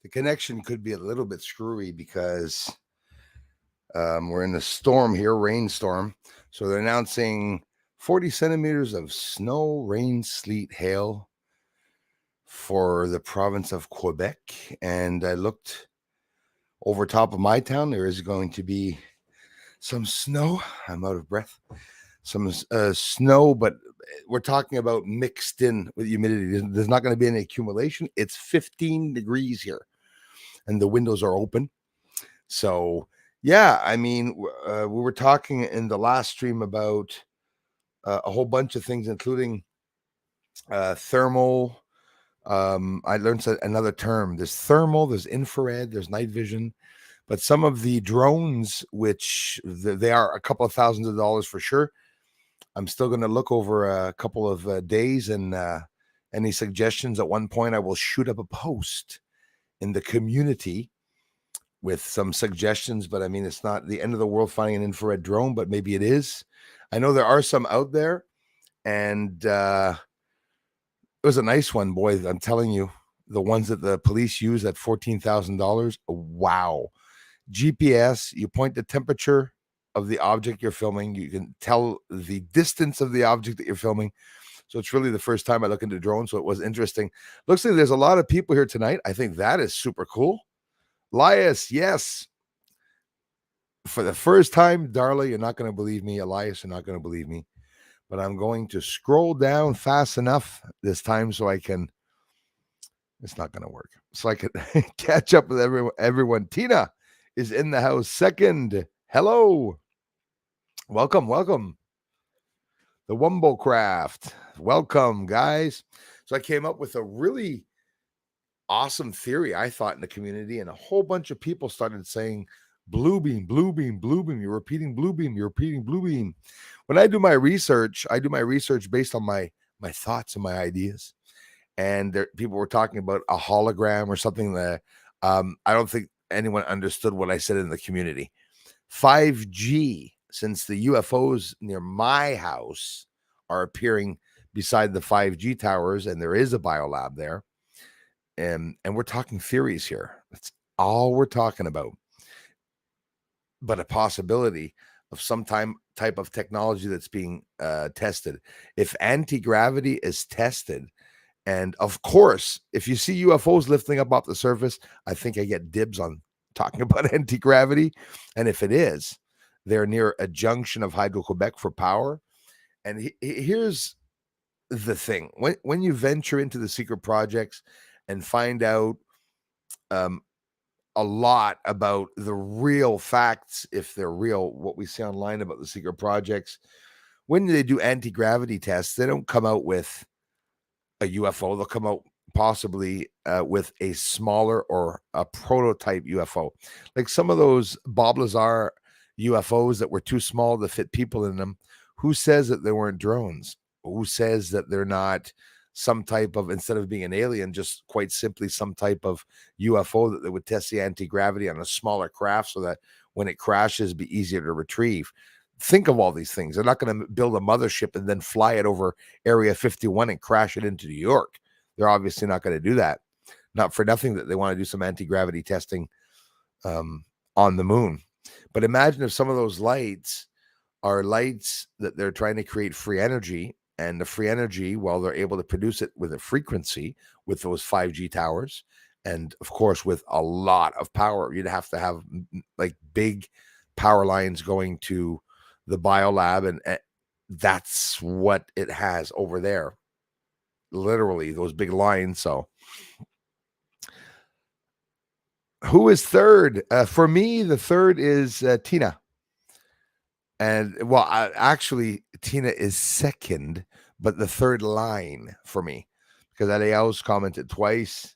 The connection could be a little bit screwy because we're in a storm here, rainstorm. So they're announcing 40 centimeters of snow, rain, sleet, hail for the province of Quebec. And I looked over top of my town. There is going to be some snow. I'm out of breath. Some snow, but we're talking about mixed in with humidity. There's not going to be any accumulation. It's 15 degrees here, and the windows are open. So, yeah, I mean, we were talking in the last stream about a whole bunch of things, including thermal. I learned another term. There's thermal, there's infrared, there's night vision. But some of the drones, which they are a couple of thousands of dollars for sure, I'm still going to look over a couple of days, and any suggestions. At one point, I will shoot up a post in the community with some suggestions, but I mean, it's not the end of the world finding an infrared drone, but maybe it is. I know there are some out there, and it was a nice one, boy. I'm telling you, the ones that the police use at $14,000. Wow. GPS, you point the temperature of the object you're filming. You can tell the distance of the object that you're filming. So it's really the first time I look into drones, so it was interesting. Looks like there's a lot of people here tonight. I think that is super cool. Elias, yes. For the first time, Darla, you're not going to believe me. Elias, you're not going to believe me. But I'm going to scroll down fast enough this time so I can. It's not going to work. So I can catch up with everyone. Tina is in the house. Second, hello. Welcome. The Womblecraft. Welcome, guys. So I came up with a really awesome theory, I thought, in the community, and a whole bunch of people started saying, blue beam, blue beam, blue beam. You're repeating blue beam. You're repeating blue beam. When I do my research, based on my thoughts and my ideas. And people were talking about a hologram or something that I don't think anyone understood what I said in the community. 5G, since the UFOs near my house are appearing beside the 5G towers, and there is a biolab there, and we're talking theories here. That's all we're talking about. But a possibility of some type of technology that's being tested. If anti-gravity is tested, and of course, if you see UFOs lifting up off the surface, I think I get dibs on talking about anti-gravity. And if it is, they're near a junction of Hydro-Quebec for power. And here's the thing. When you venture into the secret projects and find out a lot about the real facts, if they're real, what we see online about the secret projects, when they do anti-gravity tests, they don't come out with a UFO. They'll come out possibly with a smaller or a prototype UFO. Like some of those Bob Lazar UFOs that were too small to fit people in them. Who says that they weren't drones? Who says that they're not some type of, instead of being an alien, just quite simply some type of UFO that they would test the anti-gravity on a smaller craft so that when it crashes, it'd be easier to retrieve. Think of all these things. They're not going to build a mothership and then fly it over Area 51 and crash it into New York. They're obviously not going to do that. Not for nothing that they want to do some anti-gravity testing on the moon. But imagine if some of those lights are lights that they're trying to create free energy, and the free energy, well, they're able to produce it with a frequency with those 5G towers. And of course, with a lot of power, you'd have to have like big power lines going to the biolab, and that's what it has over there. Literally, those big lines. So who is third? For me, the third is Tina. And well, actually, Tina is second, but the third line for me, because Aleaus commented twice.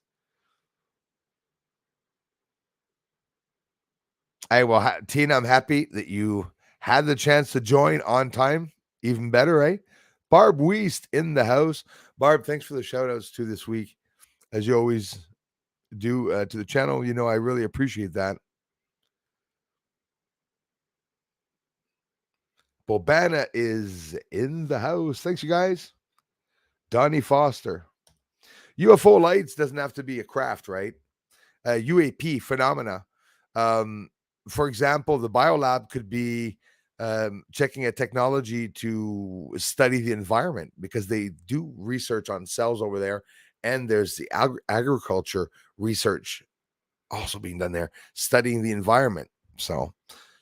Tina, I'm happy that you had the chance to join on time. Even better, right? Barb Weist in the house. Barb, thanks for the shout outs too this week. As you always do to the channel. I really appreciate that. Bobana is in the house. Thanks, you guys. Donnie Foster. UFO lights doesn't have to be a craft, right? UAP phenomena. Um, for example, the biolab could be checking a technology to study the environment, because they do research on cells over there. And there's the agriculture research also being done there, studying the environment. So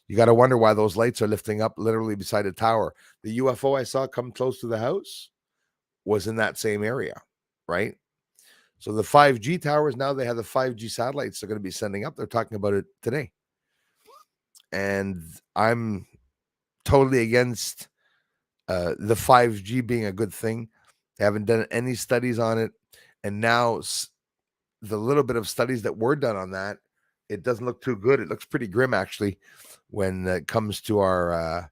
you got to wonder why those lights are lifting up literally beside a tower. The UFO I saw come close to the house was in that same area, right? So the 5G towers, now they have the 5G satellites they're going to be sending up. They're talking about it today. And I'm totally against the 5G being a good thing. They haven't done any studies on it. And now the little bit of studies that were done on that, it doesn't look too good. It looks pretty grim, actually, when it comes to our,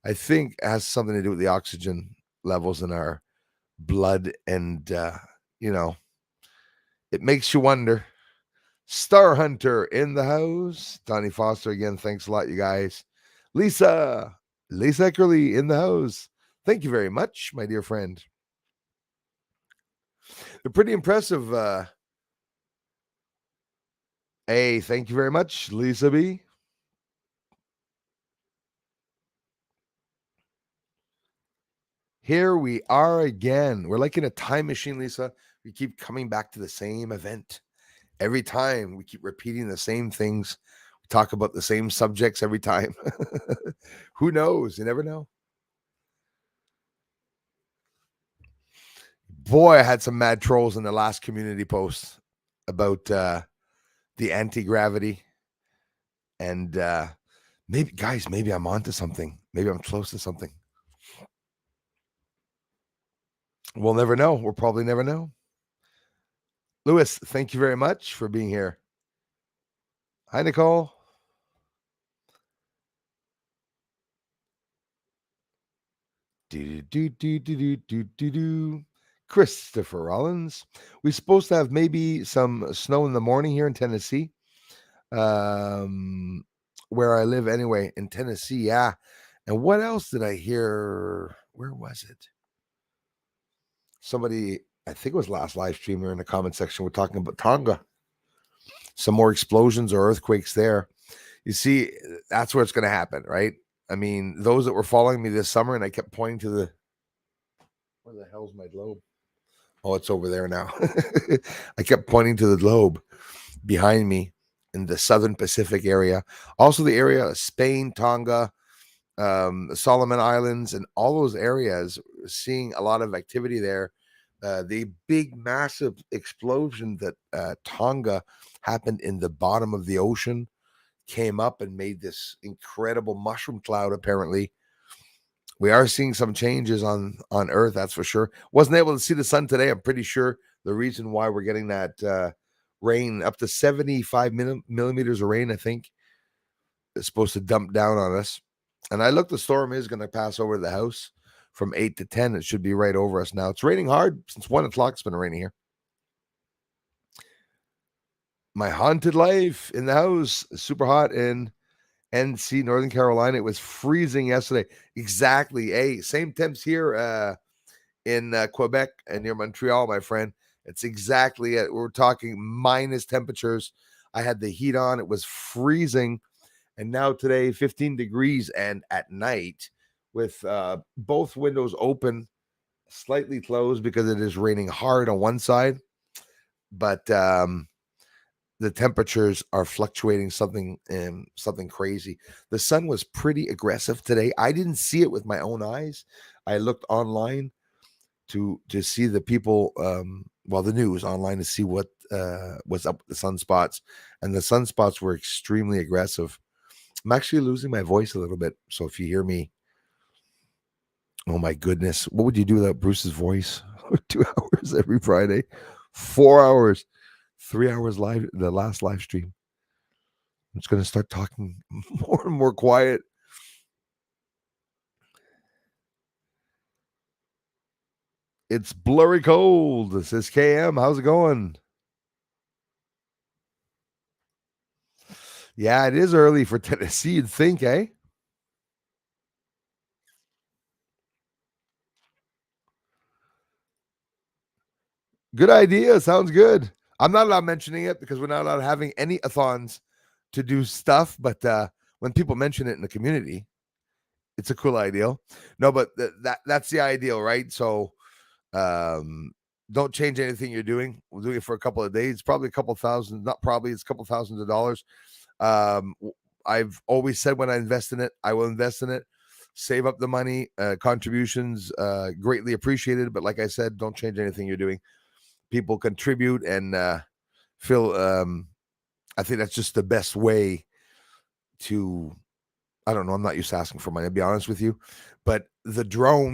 I think it has something to do with the oxygen levels in our blood. And, it makes you wonder. Star Hunter in the house. Donnie Foster again. Thanks a lot, you guys. Lisa Eckerly in the house. Thank you very much, my dear friend. They're pretty impressive. Hey, thank you very much, Lisa B. Here we are again. We're like in a time machine, Lisa. We keep coming back to the same event. Every time we keep repeating the same things. We talk about the same subjects every time. Who knows? You never know. Boy, I had some mad trolls in the last community post about the anti-gravity. And maybe I'm onto something. Maybe I'm close to something. We'll never know. We'll probably never know. Lewis, thank you very much for being here. Hi, Nicole. Christopher Rollins. We're supposed to have maybe some snow in the morning here in Tennessee. Where I live anyway, in Tennessee, yeah. And what else did I hear? Where was it? Somebody, I think it was last live streamer in the comment section, we're talking about Tonga. Some more explosions or earthquakes there. You see, that's where it's going to happen, right? I mean, those that were following me this summer, and I kept pointing to where the hell's my globe? Oh, it's over there now. I kept pointing to the globe behind me in the southern Pacific area. Also, the area of Spain, Tonga, the Solomon Islands, and all those areas, seeing a lot of activity there. The big, massive explosion that Tonga happened in the bottom of the ocean came up and made this incredible mushroom cloud. Apparently, we are seeing some changes on Earth. That's for sure. Wasn't able to see the sun today. I'm pretty sure the reason why we're getting that rain, up to 75 millimeters of rain, I think, is supposed to dump down on us. And I look, the storm is going to pass over the house from 8 to 10. It should be right over us now. It's raining hard since 1 o'clock. It's been raining here. My haunted life in the house, super hot in NC, Northern Carolina. It was freezing yesterday. Exactly. Hey, same temps here in Quebec and near Montreal, my friend. It's exactly it. We're talking minus temperatures. I had the heat on. It was freezing. And now today, 15 degrees, and at night with both windows open, slightly closed because it is raining hard on one side. But the temperatures are fluctuating something crazy. The sun was pretty aggressive today. I didn't see it with my own eyes. I looked online to see the people, the news online, to see what was up with the sunspots, and the sunspots were extremely aggressive. I'm actually losing my voice a little bit, so if you hear me, oh my goodness, what would you do without Bruce's voice? 2 hours every Friday, 4 hours, 3 hours live, the last live stream. I'm just going to start talking more and more quiet. It's blurry cold. This is KM. How's it going? Yeah, it is early for Tennessee, you'd think, eh? Good idea. Sounds good. I'm not allowed mentioning it because we're not allowed having any athons to do stuff. But when people mention it in the community, it's a cool ideal. No, but that's the ideal, right? So um, don't change anything you're doing. We'll do it for a couple of days. Probably a couple thousand. Not probably. It's a couple thousands of dollars. Um, I've always said when I invest in it, I will invest in it. Save up the money. Contributions greatly appreciated. But like I said, don't change anything you're doing. People contribute and feel I think that's just the best way to I don't know, I'm not used to asking for money, to be honest with you. But the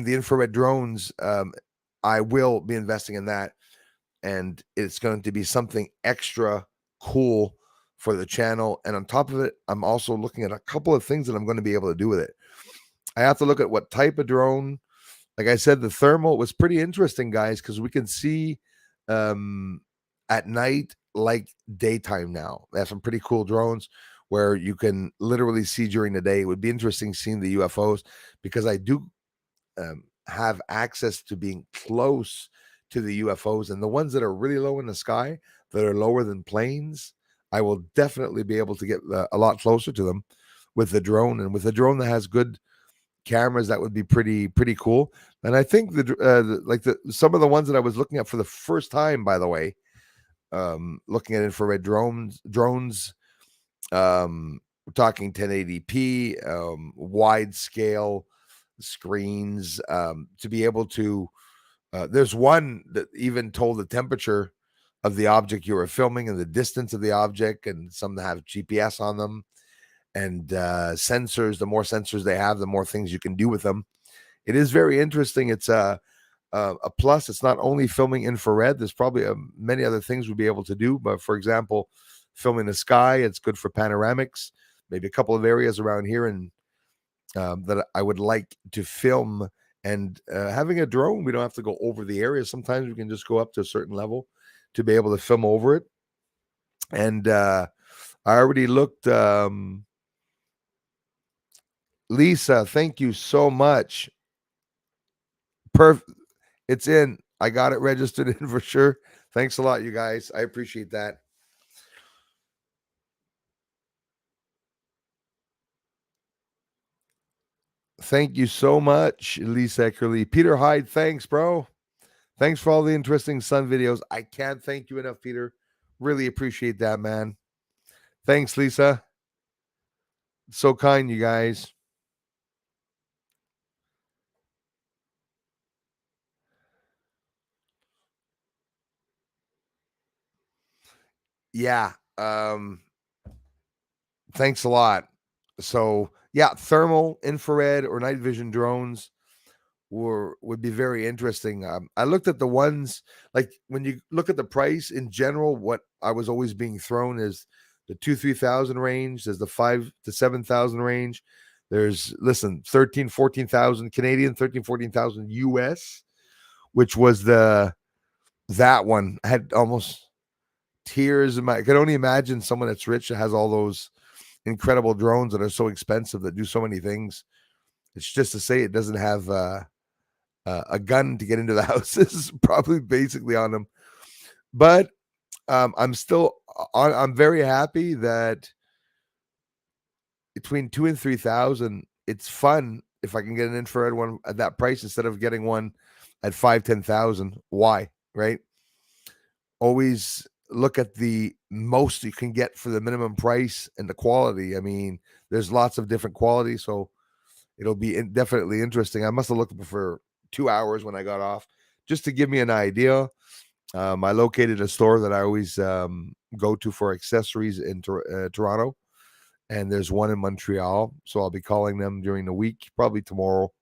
infrared drones, I will be investing in that, and it's going to be something extra cool for the channel. And on top of it, I'm also looking at a couple of things that I'm going to be able to do with it. I have to look at what type of drone. Like I said, the thermal was pretty interesting, guys, because we can see um, at night like daytime now. They have some pretty cool drones where you can literally see during the day. It would be interesting seeing the UFOs because I do have access to being close to the UFOs, and the ones that are really low in the sky, that are lower than planes, I will definitely be able to get a lot closer to them with the drone. And with a drone that has good cameras, that would be pretty cool. And I think some of the ones that I was looking at for the first time, by the way, looking at infrared drones, we're talking 1080p, wide scale screens, to be able to there's one that even told the temperature of the object you were filming and the distance of the object, and some that have GPS on them and sensors. The more sensors they have, the more things you can do with them. It is very interesting. It's a plus. It's not only filming infrared. There's probably many other things we'll be able to do. But for example, filming the sky, it's good for panoramics. Maybe a couple of areas around here and that I would like to film. And having a drone, we don't have to go over the area. Sometimes we can just go up to a certain level to be able to film over it. And I already looked. Lisa, thank you so much. Perfect. It's in. I got it registered in for sure. Thanks a lot, you guys. I appreciate that. Thank you so much, Lisa Eckerly. Peter Hyde, thanks, bro. Thanks for all the interesting sun videos. I can't thank you enough, Peter. Really appreciate that, man. Thanks, Lisa. So kind, you guys. Yeah. Thanks a lot. So, yeah, thermal, infrared, or night vision drones would be very interesting. I looked at the ones like when you look at the price in general. What I was always being thrown is the 2,000-3,000 range. There's the 5,000 to 7,000 range. There's 13,000-14,000 Canadian, 13,000-14,000 US, which was that one. I had almost tears in my. I could only imagine someone that's rich that has all those incredible drones that are so expensive that do so many things. It's just to say it doesn't have a gun to get into the houses, probably basically on them. But I'm still I'm very happy that between 2,000 and 3,000, it's fun if I can get an infrared one at that price instead of getting one at 5,000-10,000. Why? Right? Always look at the most you can get for the minimum price and the quality. I mean, there's lots of different qualities, so it'll be definitely interesting. I must have looked for 2 hours when I got off just to give me an idea. I located a store that I always go to for accessories in Toronto, and there's one in Montreal. So I'll be calling them during the week, probably tomorrow.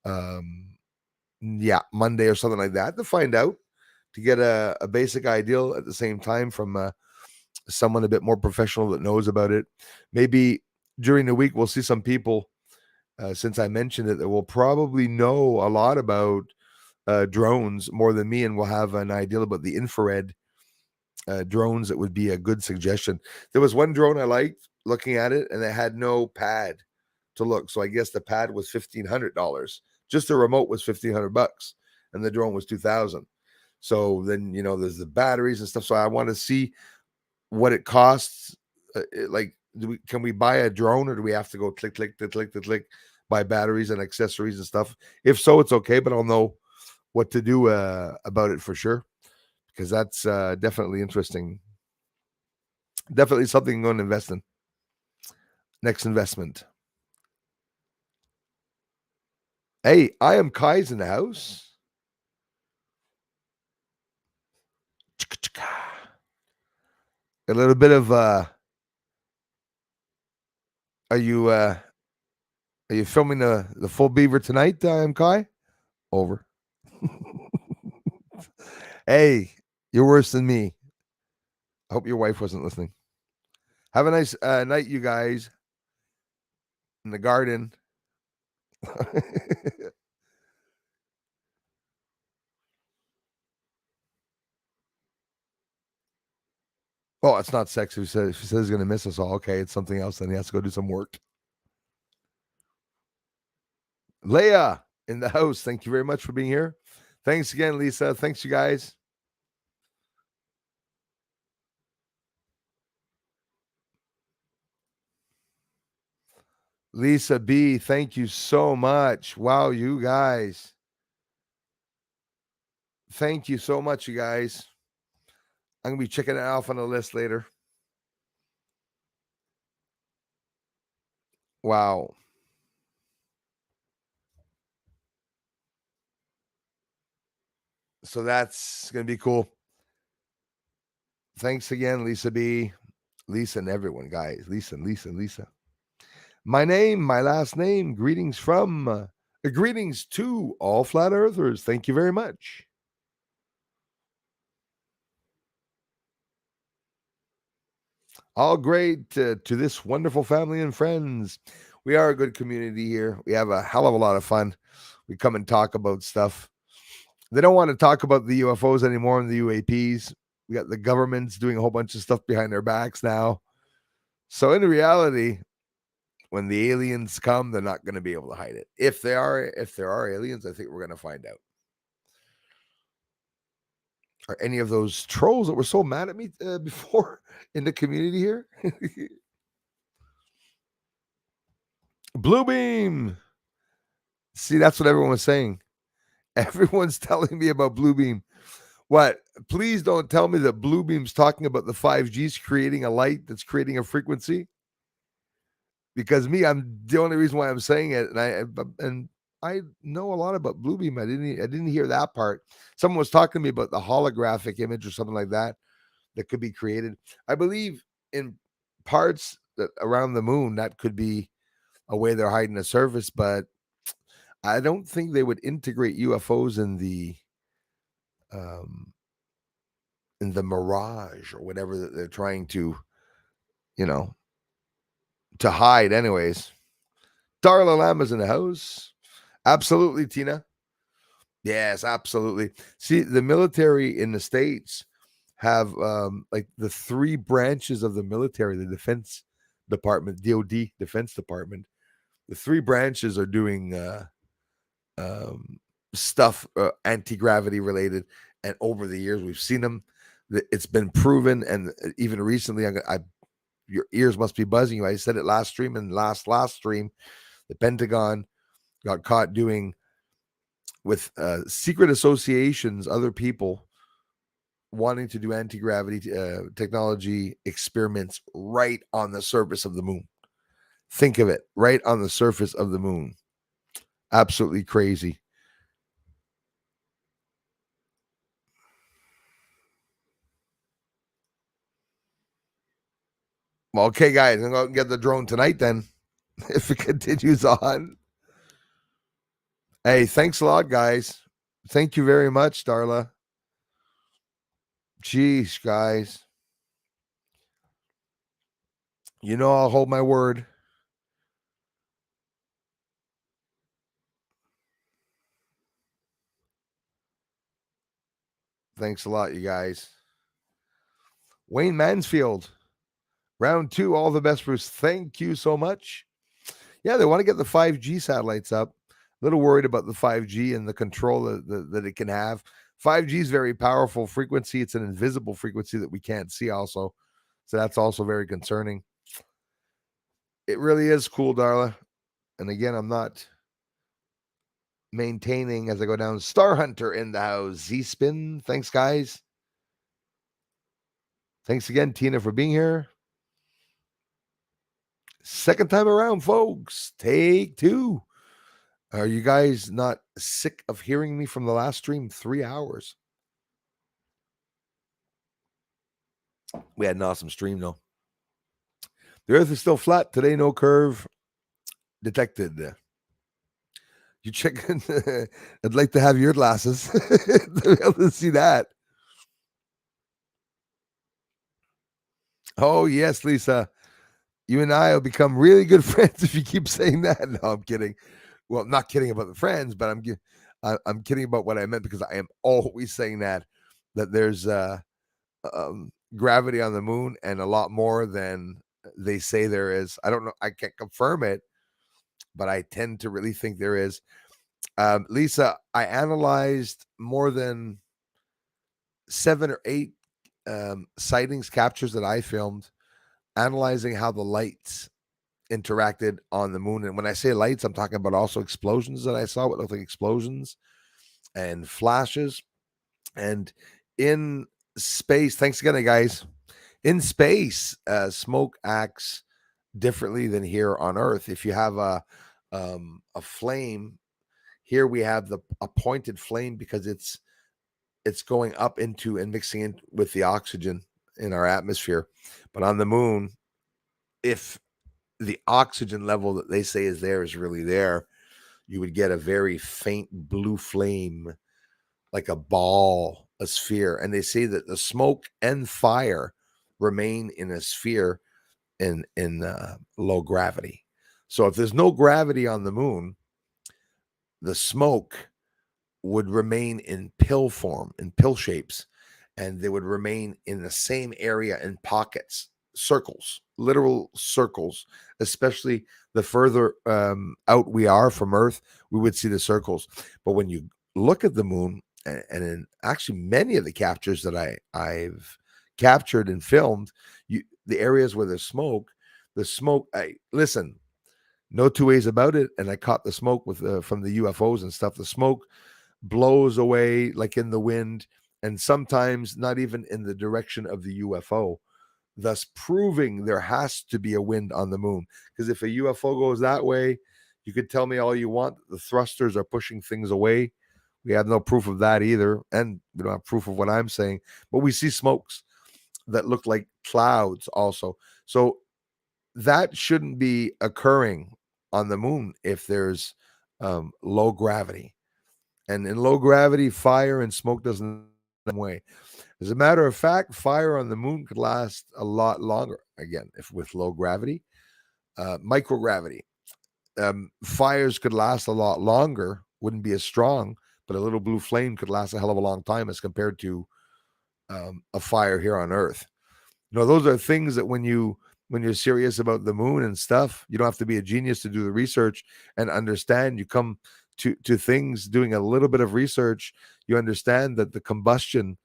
Yeah, Monday or something like that to find out, to get a basic idea at the same time from someone a bit more professional that knows about it. Maybe during the week, we'll see some people, since I mentioned it, that will probably know a lot about drones more than me, and will have an idea about the infrared drones that would be a good suggestion. There was one drone I liked looking at it, and it had no pad to look. So I guess the pad was $1,500. Just the remote was $1,500, and the drone was $2,000. So then there's the batteries and stuff. So I want to see what it costs. Like, can we buy a drone, or do we have to go click, click, click, click, click, click, buy batteries and accessories and stuff? If so, it's okay, but I'll know what to do about it for sure, because that's definitely interesting. Definitely something I'm going to invest in. Next investment. Hey, I am Kai's in the house. A little bit of are you filming the full beaver tonight, I am Kai? Over. Hey, you're worse than me. I hope your wife wasn't listening. Have a nice night, you guys, in the garden. Oh, it's not sex. She says he's going to miss us all. Okay, it's something else. Then he has to go do some work. Leia in the house. Thank you very much for being here. Thanks again, Lisa. Thanks, you guys. Lisa B, thank you so much. Wow, you guys. Thank you so much, you guys. I'm going to be checking it off on the list later. Wow. So that's going to be cool. Thanks again, Lisa B. Lisa and everyone, guys. Lisa and Lisa and Lisa. My name, my last name. Greetings from, greetings to all flat earthers. Thank you very much. All great to this wonderful family and friends. We are a good community here. We have a hell of a lot of fun. We come and talk about stuff. They don't want to talk about the UFOs anymore and the UAPs. We got the governments doing a whole bunch of stuff behind their backs now. So in reality, when the aliens come, they're not going to be able to hide it. If there are aliens, I think we're going to find out. Are any of those trolls that were so mad at me before in the community here? Blue beam. See, that's what everyone was saying. Everyone's telling me about blue beam. What? Please don't tell me that blue beam's talking about the 5G's creating a light that's creating a frequency. Because I'm the only reason why I'm saying it, and I know a lot about blue beam. I didn't hear that part. Someone was talking to me about the holographic image or something like that could be created. I believe in parts that around the moon that could be a way they're hiding the surface, but I don't think they would integrate UFOs in the mirage or whatever that they're trying to, you know, to hide. Anyways, Darla Lama's in the house. Absolutely, Tina. Yes, absolutely. See, the military in the States have like the three branches of the military, the Defense Department, DOD, Defense Department. The three branches are doing stuff anti-gravity related, and over the years we've seen them. It's been proven, and even recently, your ears must be buzzing you. I said it last stream, and last stream, the Pentagon got caught doing with secret associations, other people wanting to do anti-gravity technology experiments right on the surface of the moon. Think of it, right on the surface of the moon. Absolutely crazy. Well, okay, guys, I'm going to get the drone tonight then, if it continues on. Hey, thanks a lot, guys. Thank you very much, Darla. Jeez, guys. You know I'll hold my word. Thanks a lot, you guys. Wayne Mansfield, round 2, all the best, Bruce. Thank you so much. Yeah, they want to get the 5G satellites up. A little worried about the 5G and the control that it can have. 5G is very powerful frequency. It's an invisible frequency that we can't see also. So that's also very concerning. It really is cool, Darla. And again, I'm not maintaining as I go down. Star Hunter in the house. Z-Spin. Thanks, guys. Thanks again, Tina, for being here. Second time around, folks. Take 2. Are you guys not sick of hearing me from the last stream? 3 hours. We had an awesome stream, though. The Earth is still flat today. No curve detected. You check. I'd like to have your glasses to be able to see that. Oh yes, Lisa. You and I will become really good friends if you keep saying that. No, I'm kidding. Well, I'm not kidding about the friends, but I'm kidding about what I meant, because I am always saying that there's gravity on the moon, and a lot more than they say there is. I don't know. I can't confirm it, but I tend to really think there is. Lisa, I analyzed more than 7 or 8 sightings, captures that I filmed, analyzing how the lights interacted on the moon. And when I say lights, I'm talking about also explosions that I saw, what looked like explosions and flashes. And in space, thanks again, guys. In space, smoke acts differently than here on Earth. If you have a flame, here we have a pointed flame because it's going up into and mixing in with the oxygen in our atmosphere. But on the moon, if the oxygen level that they say is there is really there, you would get a very faint blue flame, like a ball, a sphere. And they say that the smoke and fire remain in a sphere in low gravity. So if there's no gravity on the moon, the smoke would remain in pill form, in pill shapes, and they would remain in the same area in pockets, circles, literal circles. Especially the further out we are from Earth, we would see the circles. But when you look at the moon, and in actually many of the captures that I've captured and filmed, the areas where there's smoke, listen, no two ways about it. And I caught the smoke from the UFOs and stuff. The smoke blows away like in the wind, and sometimes not even in the direction of the UFO, thus proving there has to be a wind on the moon. Because if a UFO goes that way, you could tell me all you want, the thrusters are pushing things away. We have no proof of that either, and we don't have proof of what I'm saying, but we see smokes that look like clouds also. So that shouldn't be occurring on the moon if there's low gravity. And in low gravity, fire and smoke doesn't way. As a matter of fact, fire on the moon could last a lot longer. Again, if with low gravity, microgravity, fires could last a lot longer. Wouldn't be as strong, but a little blue flame could last a hell of a long time as compared to a fire here on Earth. You know, those are things that when you're serious about the moon and stuff, you don't have to be a genius to do the research and understand. You come to things doing a little bit of research, you understand that the combustion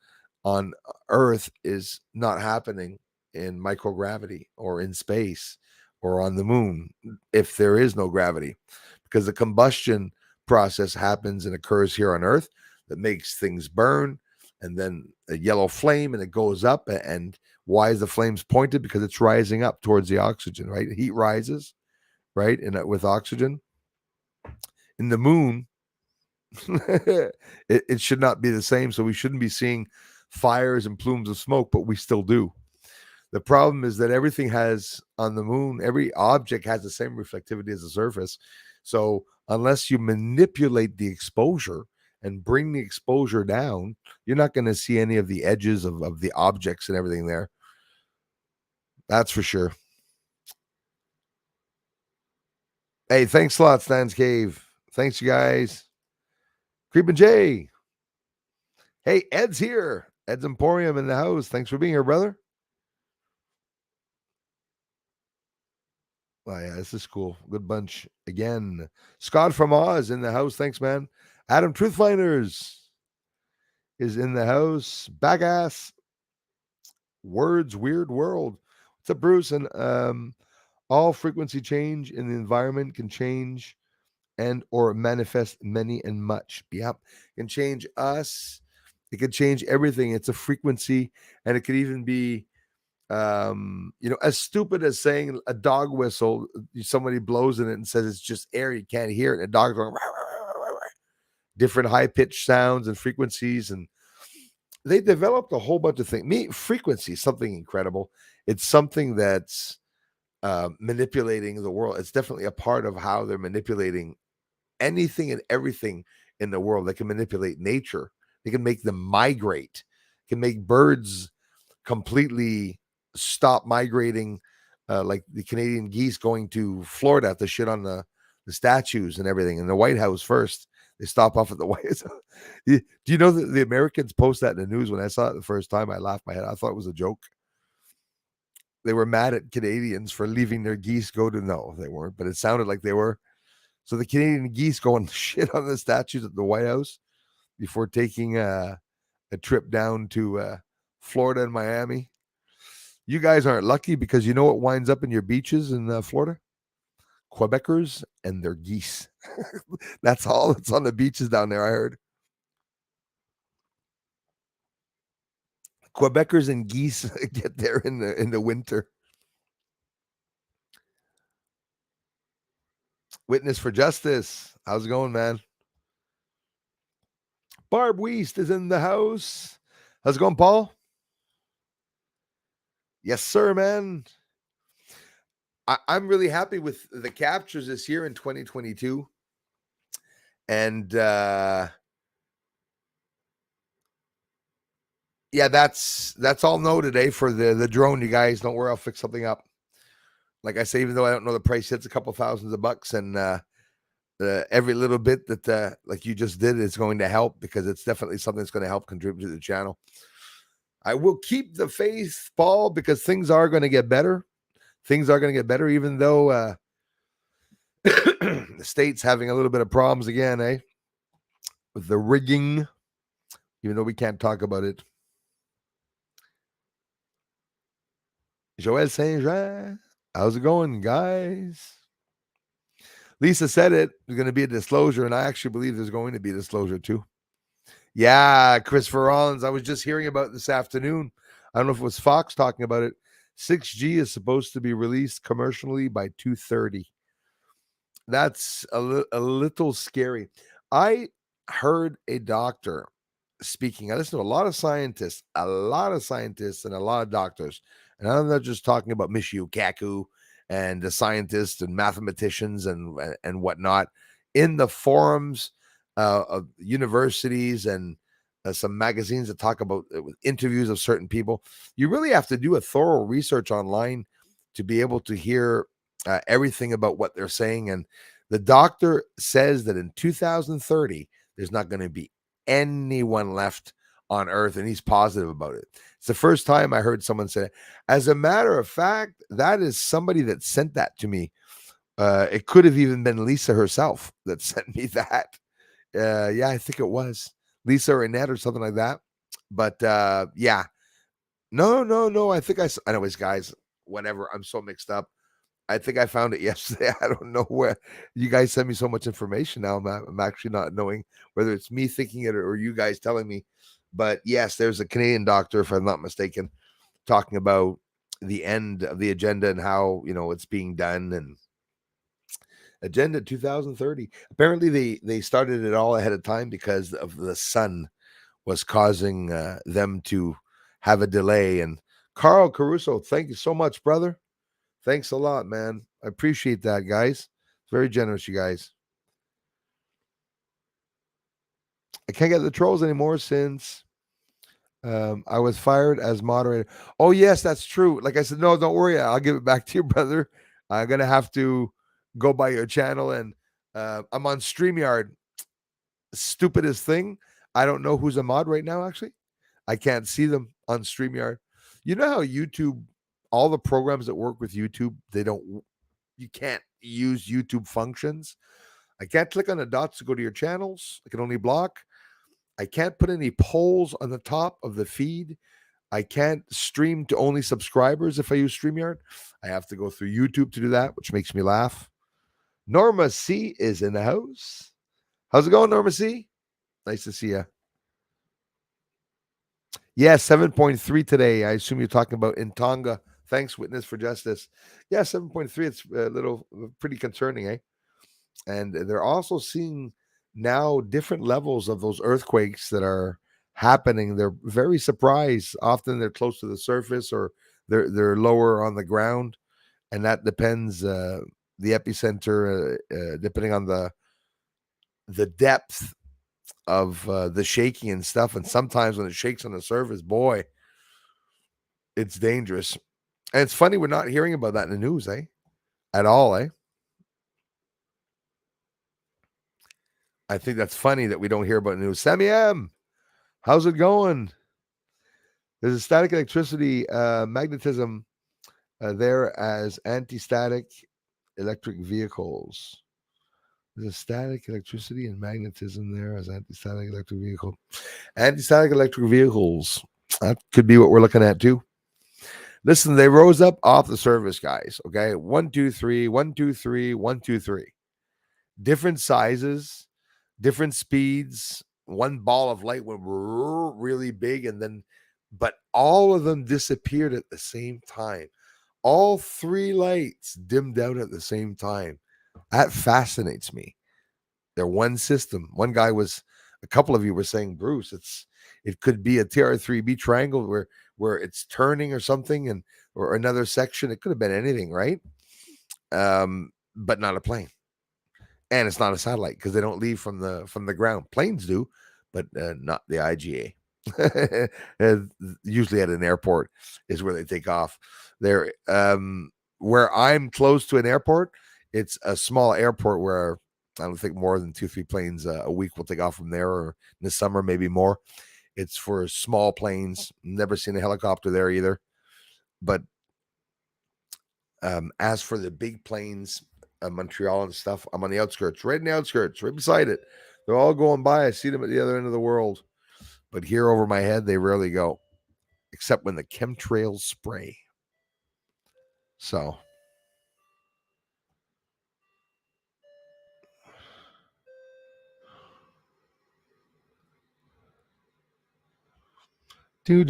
on Earth is not happening in microgravity or in space or on the moon if there is no gravity, because the combustion process happens and occurs here on Earth that makes things burn, and then a yellow flame, and it goes up. And why is the flames pointed? Because it's rising up towards the oxygen, right? Heat rises, right? And with oxygen. In the moon, it should not be the same. So we shouldn't be seeing fires and plumes of smoke, but we still do. The problem is that everything has on the moon, every object has the same reflectivity as the surface. So unless you manipulate the exposure and bring the exposure down, you're not going to see any of the edges of the objects and everything there. That's for sure. Hey, thanks a lot, Stan's Cave. Thanks, you guys. Creepin' Jay. Hey, Ed's here. Ed's Emporium in the house. Thanks for being here, brother. Oh yeah, this is cool. Good bunch again. Scott from Oz in the house. Thanks, man. Adam Truthfinders is in the house. Back ass. Words weird world. What's up, Bruce? And all frequency change in the environment can change and or manifest many and much. Yep. Can change us. It can change everything. It's a frequency, and it could even be as stupid as saying a dog whistle, somebody blows in it and says it's just air, you can't hear it, and a dog's going different high-pitched sounds and frequencies, and they developed a whole bunch of things. Frequency is something incredible. It's something that's manipulating the world. It's definitely a part of how they're manipulating anything and everything in the world. They can manipulate nature. They can make them migrate, can make birds completely stop migrating, like the Canadian geese going to Florida to shit on the statues and everything. In the White House first, they stop off at the White House. Do you know that the Americans post that in the news? When I saw it the first time, I laughed my head. I thought it was a joke. They were mad at Canadians for leaving their geese go to, no, they weren't, but it sounded like they were. So the Canadian geese go and shit on the statues at the White House before taking a trip down to Florida and Miami. You guys aren't lucky because you know what winds up in your beaches in Florida? Quebecers and their geese. That's all that's on the beaches down there, I heard. Quebecers and geese get there in the winter. Witness for Justice. How's it going, man? Barb Weist is in the house. How's it going, Paul? Yes, sir, man. I'm really happy with the captures this year in 2022. And yeah, that's all no today for the drone, you guys. Don't worry, I'll fix something up. Like I say, even though I don't know the price, it's a couple thousands of bucks, and every little bit that like you just did is going to help, because it's definitely something that's going to help contribute to the channel. I will keep the faith, Paul, because things are going to get better. Things are going to get better, even though the state's having a little bit of problems again, with the rigging, even though we can't talk about it. Joel Saint Jean, how's it going, guys? Lisa said it. There's going to be a disclosure, and I actually believe there's going to be a disclosure too. Yeah, Christopher Rollins. I was just hearing about this afternoon. I don't know if it was Fox talking about it. 6G is supposed to be released commercially by 2:30. That's a little scary. I heard a doctor speaking. I listen to a lot of scientists, and a lot of doctors. And I'm not just talking about Michio Kaku and the scientists and mathematicians and whatnot in the forums of universities and some magazines that talk about interviews of certain people. You really have to do a thorough research online to be able to hear everything about what they're saying. And the doctor says that in 2030, there's not going to be anyone left on Earth, and he's positive about it. It's the first time I heard someone say, as a matter of fact, that is somebody that sent that to me. It could have even been Lisa herself that sent me that. Yeah, I think it was Lisa or Annette or something like that. But yeah, no. I think anyways, guys, whatever. I'm so mixed up. I think I found it yesterday. I don't know where. You guys send me so much information now. I'm actually not knowing whether it's me thinking it or you guys telling me. But yes, there's a Canadian doctor, if I'm not mistaken, talking about the end of the agenda and how it's being done, and Agenda 2030. Apparently, they started it all ahead of time because of the sun was causing them to have a delay. And Carl Caruso, thank you so much, brother. Thanks a lot, man. I appreciate that, guys. Very generous, you guys. I can't get the trolls anymore since I was fired as moderator. Oh, yes, that's true. Like I said, no, don't worry. I'll give it back to you, brother. I'm going to have to go by your channel, and I'm on StreamYard. Stupidest thing. I don't know who's a mod right now, actually. I can't see them on StreamYard. You know how YouTube, all the programs that work with YouTube, they don't you can't use YouTube functions. I can't click on the dots to go to your channels. I can only block. I can't put any polls on the top of the feed. I can't stream to only subscribers if I use StreamYard. I have to go through YouTube to do that, which makes me laugh. Norma C is in the house. How's it going, Norma C? Nice to see you. Yeah, 7.3 today. I assume you're talking about in Tonga. Thanks, Witness for Justice. Yeah, 7.3. It's a little pretty concerning, eh? And they're also seeing now different levels of those earthquakes that are happening. They're very surprised. Often they're close to the surface or they're lower on the ground, and that depends the epicenter depending on the depth of the shaking and stuff. And sometimes when it shakes on the surface, boy, it's dangerous. And it's funny we're not hearing about that in the news, eh? At all, eh? I think that's funny that we don't hear about the news. Sammy M, how's it going? There's a static electricity magnetism there as anti-static electric vehicles. There's a static electricity and magnetism there as anti-static electric vehicle. Anti-static electric vehicles. That could be what we're looking at too. Listen, they rose up off the surface, guys. Okay. 1, 2, 3, 1, 2, 3, 1, 2, 3. Different sizes, different speeds. One ball of light went really big, and then, but all of them disappeared at the same time. All 3 lights dimmed out at the same time. That fascinates me. They're one system. One guy was, a couple of you were saying, Bruce, it could be a TR3B triangle where it's turning or something, and or another section. It could have been anything, right? But not a plane. And it's not a satellite because they don't leave from the ground. Planes do, but not the IGA. Usually at an airport is where they take off. There, where I'm close to an airport, it's a small airport where I don't think more than 2-3 planes a week will take off from there, or in the summer maybe more. It's for small planes. Never seen a helicopter there either. But as for the big planes, Montreal and stuff, I'm on the outskirts, right in the outskirts, right beside it. They're all going by. I see them at the other end of the world. But here over my head, they rarely go, except when the chemtrails spray. So. Do.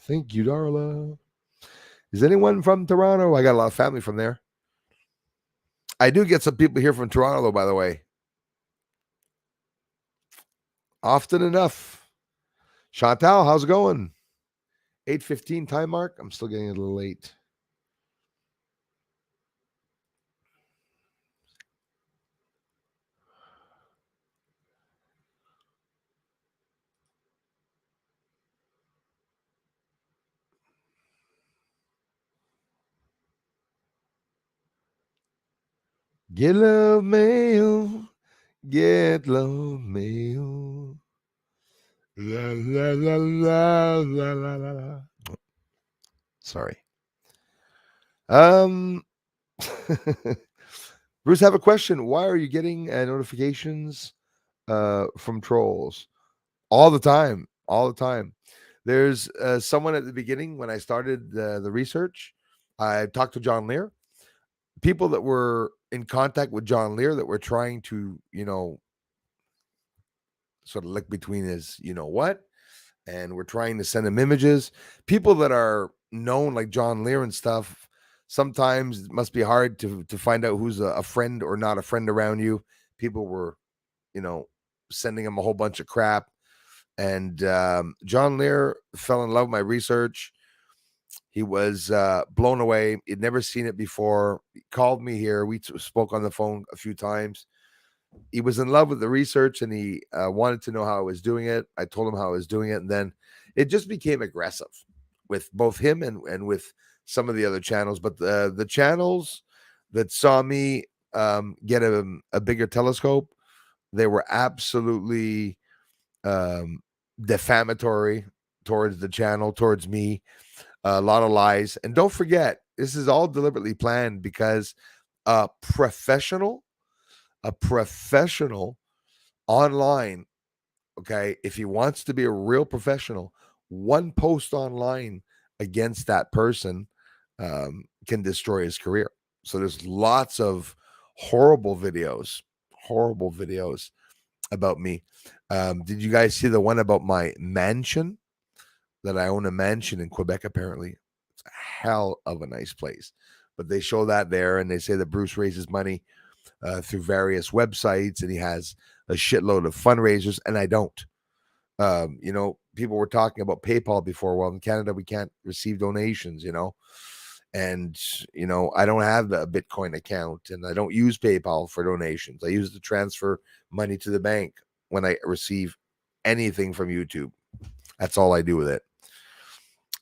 Thank you, Darla. Is anyone from Toronto? I got a lot of family from there. I do get some people here from Toronto, though, by the way. Often enough. Chantal, how's it going? 8:15 time mark. I'm still getting a little late. Get love mail. Get love mail. La, la, la, la, la, la, la, la. Sorry. Bruce, I have a question. Why are you getting notifications from trolls? All the time. All the time. There's someone at the beginning when I started the research. I talked to John Lear. People that were in contact with John Lear that were trying to, sort of look between his, what, and we're trying to send him images. People that are known like John Lear and stuff, sometimes it must be hard to find out who's a friend or not a friend around you. People were, sending him a whole bunch of crap. And John Lear fell in love with my research. He was blown away. He'd never seen it before. He called me here. We spoke on the phone a few times. He was in love with the research, and he wanted to know how I was doing it. I told him how I was doing it, and then it just became aggressive with both him and with some of the other channels. But the channels that saw me get a bigger telescope, they were absolutely defamatory towards the channel, towards me. A lot of lies. And don't forget, This is all deliberately planned because a professional online, okay, if he wants to be a real professional, one post online against that person can destroy his career. So there's lots of horrible videos about me. Did you guys see the one about my mansion? That I own a mansion in Quebec, apparently. It's a hell of a nice place. But they show that there, and they say that Bruce raises money through various websites, and he has a shitload of fundraisers, and I don't. People were talking about PayPal before. Well, in Canada, we can't receive donations, and I don't have a Bitcoin account, and I don't use PayPal for donations. I use it to transfer money to the bank when I receive anything from YouTube. That's all I do with it.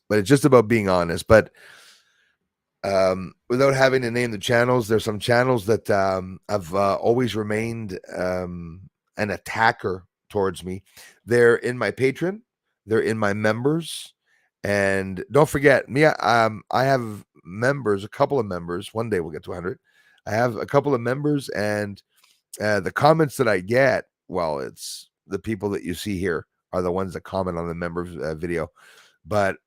But it's just about being honest. But without having to name the channels, there's some channels that have always remained an attacker towards me. They're in my Patreon, they're in my members, and don't forget me. I have members, a couple of members. One day we'll get to 100. I have a couple of members, and the comments that I get, well, it's the people that you see here are the ones that comment on the members video, but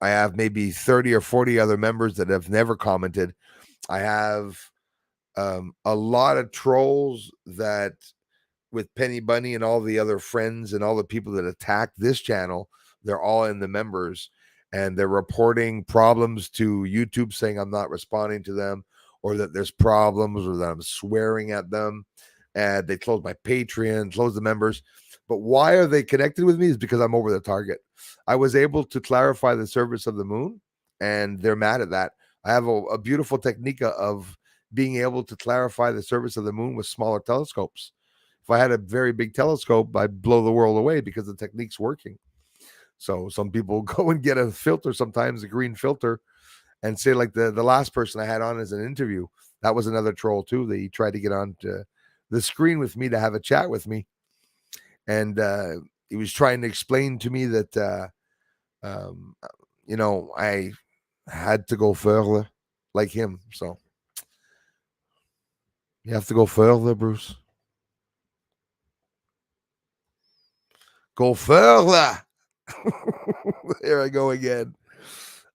I have maybe 30 or 40 other members that have never commented. I have a lot of trolls that, with Penny Bunny and all the other friends and all the people that attack this channel, they're all in the members, and they're reporting problems to YouTube, saying I'm not responding to them, or that there's problems, or that I'm swearing at them. And they close my Patreon, close the members. But why are they connected with me? Is because I'm over the target. I was able to clarify the surface of the moon, and they're mad at that. I have a beautiful technique of being able to clarify the surface of the moon with smaller telescopes. If I had a very big telescope, I'd blow the world away because the technique's working. So some people go and get a filter, sometimes a green filter, and say, like the last person I had on as an interview, that was another troll too. They tried to get on to the screen with me to have a chat with me. And he was trying to explain to me that, I had to go further like him. So you have to go further, Bruce. Go further. There I go again.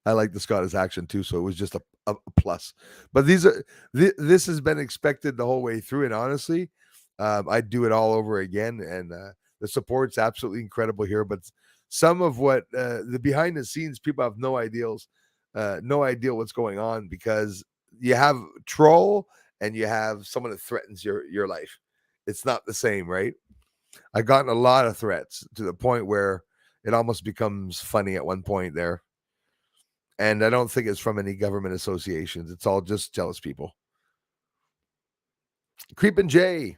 I like the Scottish accent too, so it was just a plus. But this has been expected the whole way through, and honestly, I'd do it all over again. And the support's absolutely incredible here. But some of what the behind the scenes, people have no idea what's going on, because you have troll and you have someone that threatens your life. It's not the same, right? I've gotten a lot of threats to the point where it almost becomes funny at one point there. And I don't think it's from any government associations. It's all just jealous people. Creepin' Jay.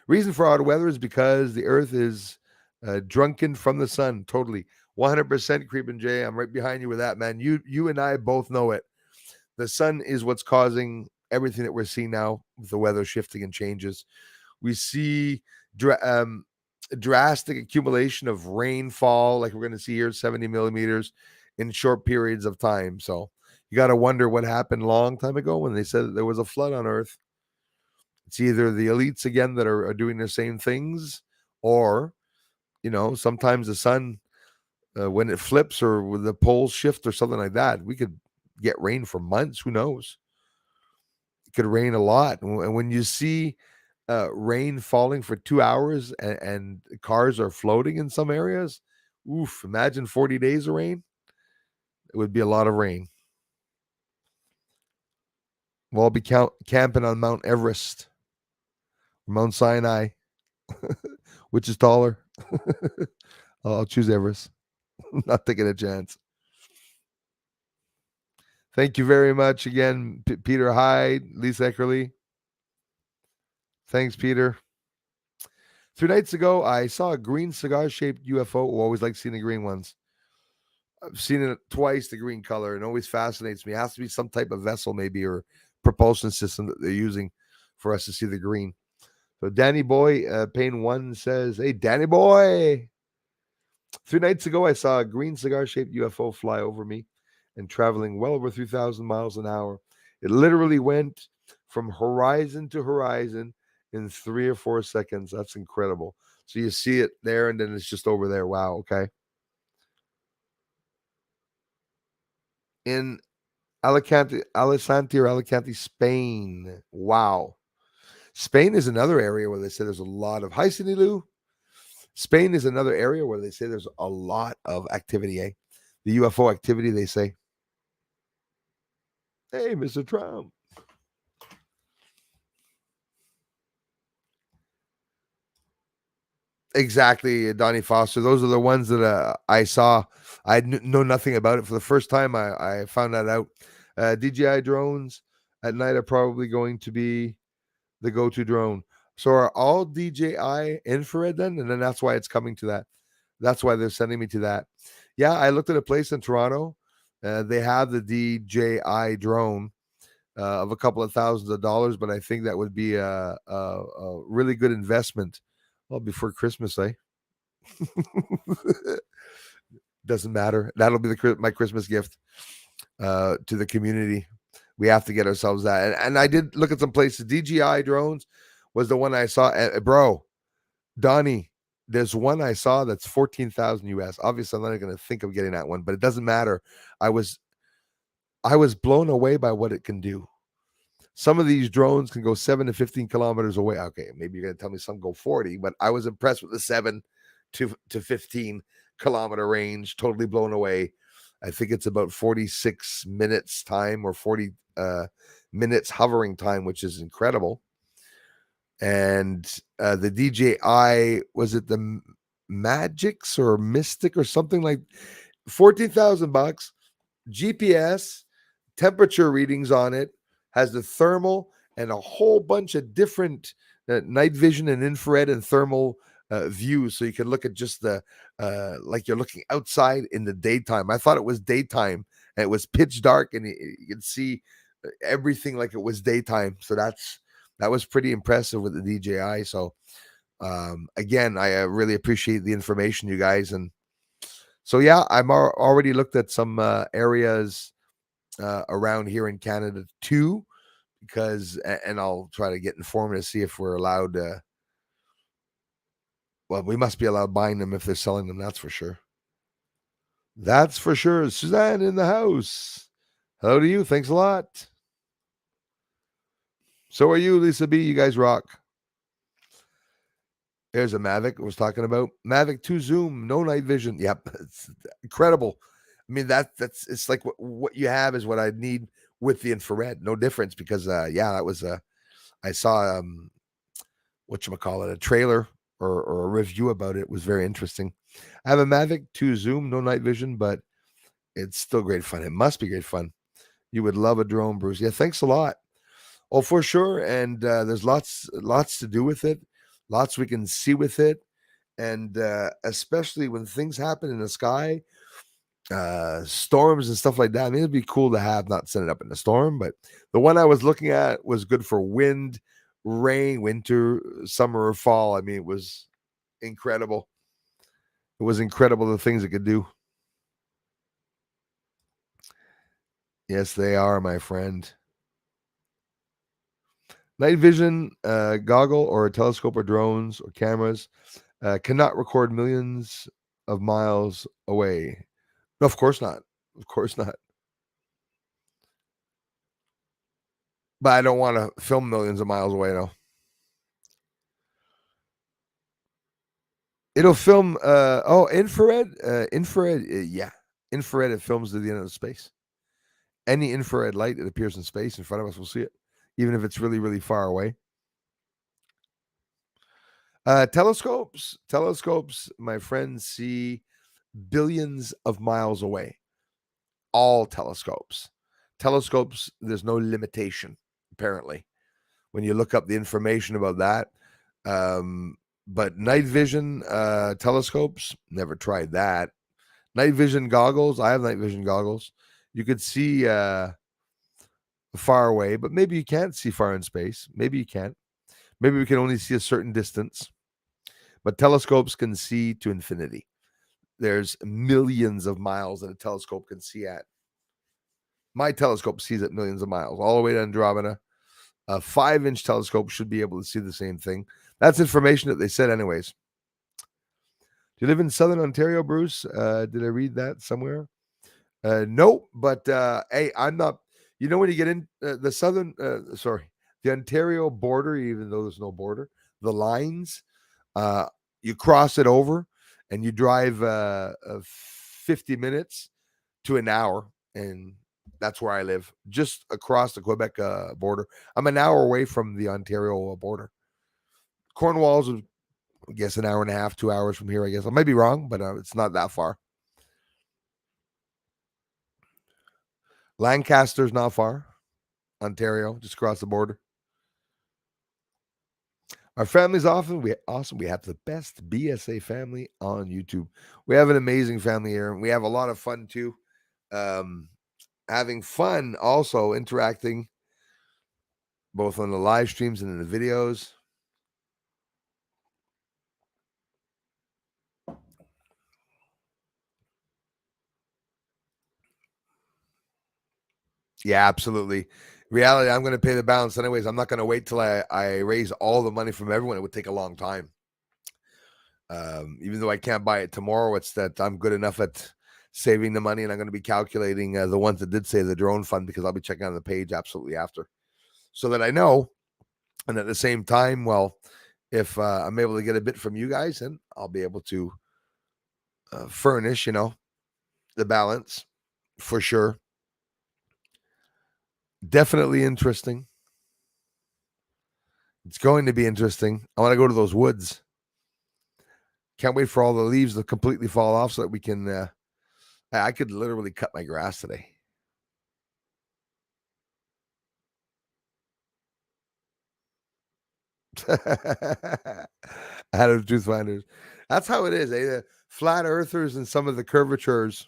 Reason for odd weather is because the earth is drunken from the sun. Totally. 100% Creepin' Jay. I'm right behind you with that, man. You and I both know it. The sun is what's causing everything that we're seeing now with the weather shifting and changes. We see drastic accumulation of rainfall, like we're going to see here, 70 millimeters in short periods of time. So you got to wonder what happened a long time ago when they said that there was a flood on Earth. It's either the elites again that are doing the same things, or, sometimes the sun, when it flips or when the poles shift or something like that, we could get rain for months. Who knows? It could rain a lot. And when you see rain falling for 2 hours and cars are floating in some areas, oof, imagine 40 days of rain. It would be a lot of rain. We'll all be camping on Mount Everest, Mount Sinai, which is taller. I'll choose Everest. Not taking a chance. Thank you very much again, Peter Hyde, Lisa Eckerly. Thanks, Peter. 2 nights ago, I saw a green cigar-shaped UFO. Always like seeing the green ones. I've seen it twice, the green color, and it always fascinates me. It has to be some type of vessel, maybe, or propulsion system that they're using for us to see the green. So Danny Boy, Payne 1 says, hey, Danny Boy. 3 nights ago, I saw a green cigar-shaped UFO fly over me and traveling well over 3,000 miles an hour. It literally went from horizon to horizon in 3 or 4 seconds. That's incredible. So you see it there, and then it's just over there. Wow. Okay. In Alicante, Spain. Wow. Spain is another area where they say there's a lot of. Hi, Cindy Lou. Spain is another area where they say there's a lot of activity, eh? The UFO activity, they say. Hey, Mr. Trump. Exactly, Donnie Foster. Those are the ones that I saw. I know nothing about it. For the first time, I found that out. DJI drones at night are probably going to be the go-to drone. So are all DJI infrared then? And then that's why it's coming to that. That's why they're sending me to that. Yeah, I looked at a place in Toronto. They have the DJI drone of a couple of thousands of dollars, but I think that would be a really good investment. Well, before Christmas, eh? Doesn't matter. That'll be my Christmas gift to the community. We have to get ourselves that. And I did look at some places. DJI drones was the one I saw. Bro, Donnie, there's one I saw that's 14,000 US. Obviously, I'm not going to think of getting that one, but it doesn't matter. I was blown away by what it can do. Some of these drones can go 7 to 15 kilometers away. Okay, maybe you're going to tell me some go 40, but I was impressed with the 7 to 15 kilometer range. Totally blown away. I think it's about 46 minutes time or 40 minutes hovering time, which is incredible. And the DJI, was it the Magix or Mystic or something like $14,000, GPS, temperature readings on it, has the thermal and a whole bunch of different night vision and infrared and thermal views. So you can look at just the, like you're looking outside in the daytime. I thought it was daytime and it was pitch dark and you could see everything like it was daytime. So that was pretty impressive with the DJI. So again, I really appreciate the information, you guys. And so, yeah, I'm already looked at some areas around here in Canada too, because, and I'll try to get informed to see if we're allowed to. Well, we must be allowed buying them if they're selling them. That's for sure. That's for sure. Suzanne in the house. Hello to you. Thanks a lot. So are you, Lisa B. You guys rock. There's a Mavic I was talking about. Mavic 2 Zoom, no night vision. Yep, it's incredible. I mean, that's it's like what you have is what I need with the infrared. No difference because yeah, that was I saw whatchamacallit, a trailer or a review about it. It was very interesting. I have a Mavic 2 Zoom, no night vision, but it's still great fun. It must be great fun. You would love a drone, Bruce. Yeah, thanks a lot. Oh, for sure. And there's lots to do with it. Lots we can see with it. And especially when things happen in the sky, storms and stuff like that. I mean, it'd be cool to have, not send it up in the storm, but the one I was looking at was good for wind, rain, winter, summer, or fall. I mean, it was incredible. It was incredible the things it could do. Yes, they are, my friend. Night vision goggle or a telescope or drones or cameras cannot record millions of miles away. No, of course not. Of course not. But I don't want to film millions of miles away, though. It'll film. Infrared. Infrared. Yeah, infrared. It films to the end of space. Any infrared light that appears in space in front of us, we'll see it, even if it's really, really far away. Telescopes, my friends, see billions of miles away. All telescopes. There's no limitation, apparently, when you look up the information about that. But night vision telescopes, never tried that. Night vision goggles, I have night vision goggles. You could see far away, but maybe you can't see far in space. Maybe you can't. Maybe we can only see a certain distance. But telescopes can see to infinity. There's millions of miles that a telescope can see at. My telescope sees it millions of miles, all the way to Andromeda. A 5-inch telescope should be able to see the same thing. That's information that they said anyways. Do you live in Southern Ontario, Bruce? Did I read that somewhere? No, but hey, I'm not. You know, when you get in the the Ontario border, even though there's no border, the lines, you cross it over and you drive 50 minutes to an hour, and that's where I live, just across the Quebec border. I'm an hour away from the Ontario border. Cornwall's, I guess, an hour and a half, 2 hours from here. I guess I might be wrong, but it's not that far. Lancaster's not far. Ontario, just across the border. Our family's awesome. We have the best BSA family on YouTube. We have an amazing family here, and we have a lot of fun too. Having fun, also interacting both on the live streams and in the videos. Yeah, absolutely. Reality, I'm going to pay the balance anyways. I'm not going to wait till I raise all the money from everyone. It would take a long time. Even though I can't buy it tomorrow, it's that I'm good enough at saving the money, and I'm going to be calculating the ones that did say the drone fund, because I'll be checking on the page absolutely after, so that I know. And at the same time, well, if I'm able to get a bit from you guys, then I'll be able to furnish, the balance for sure. Definitely interesting. It's going to be interesting. I want to go to those woods. Can't wait for all the leaves to completely fall off so that we can. I could literally cut my grass today. Adam Truth Finders. That's how it is. The flat earthers and some of the curvatures.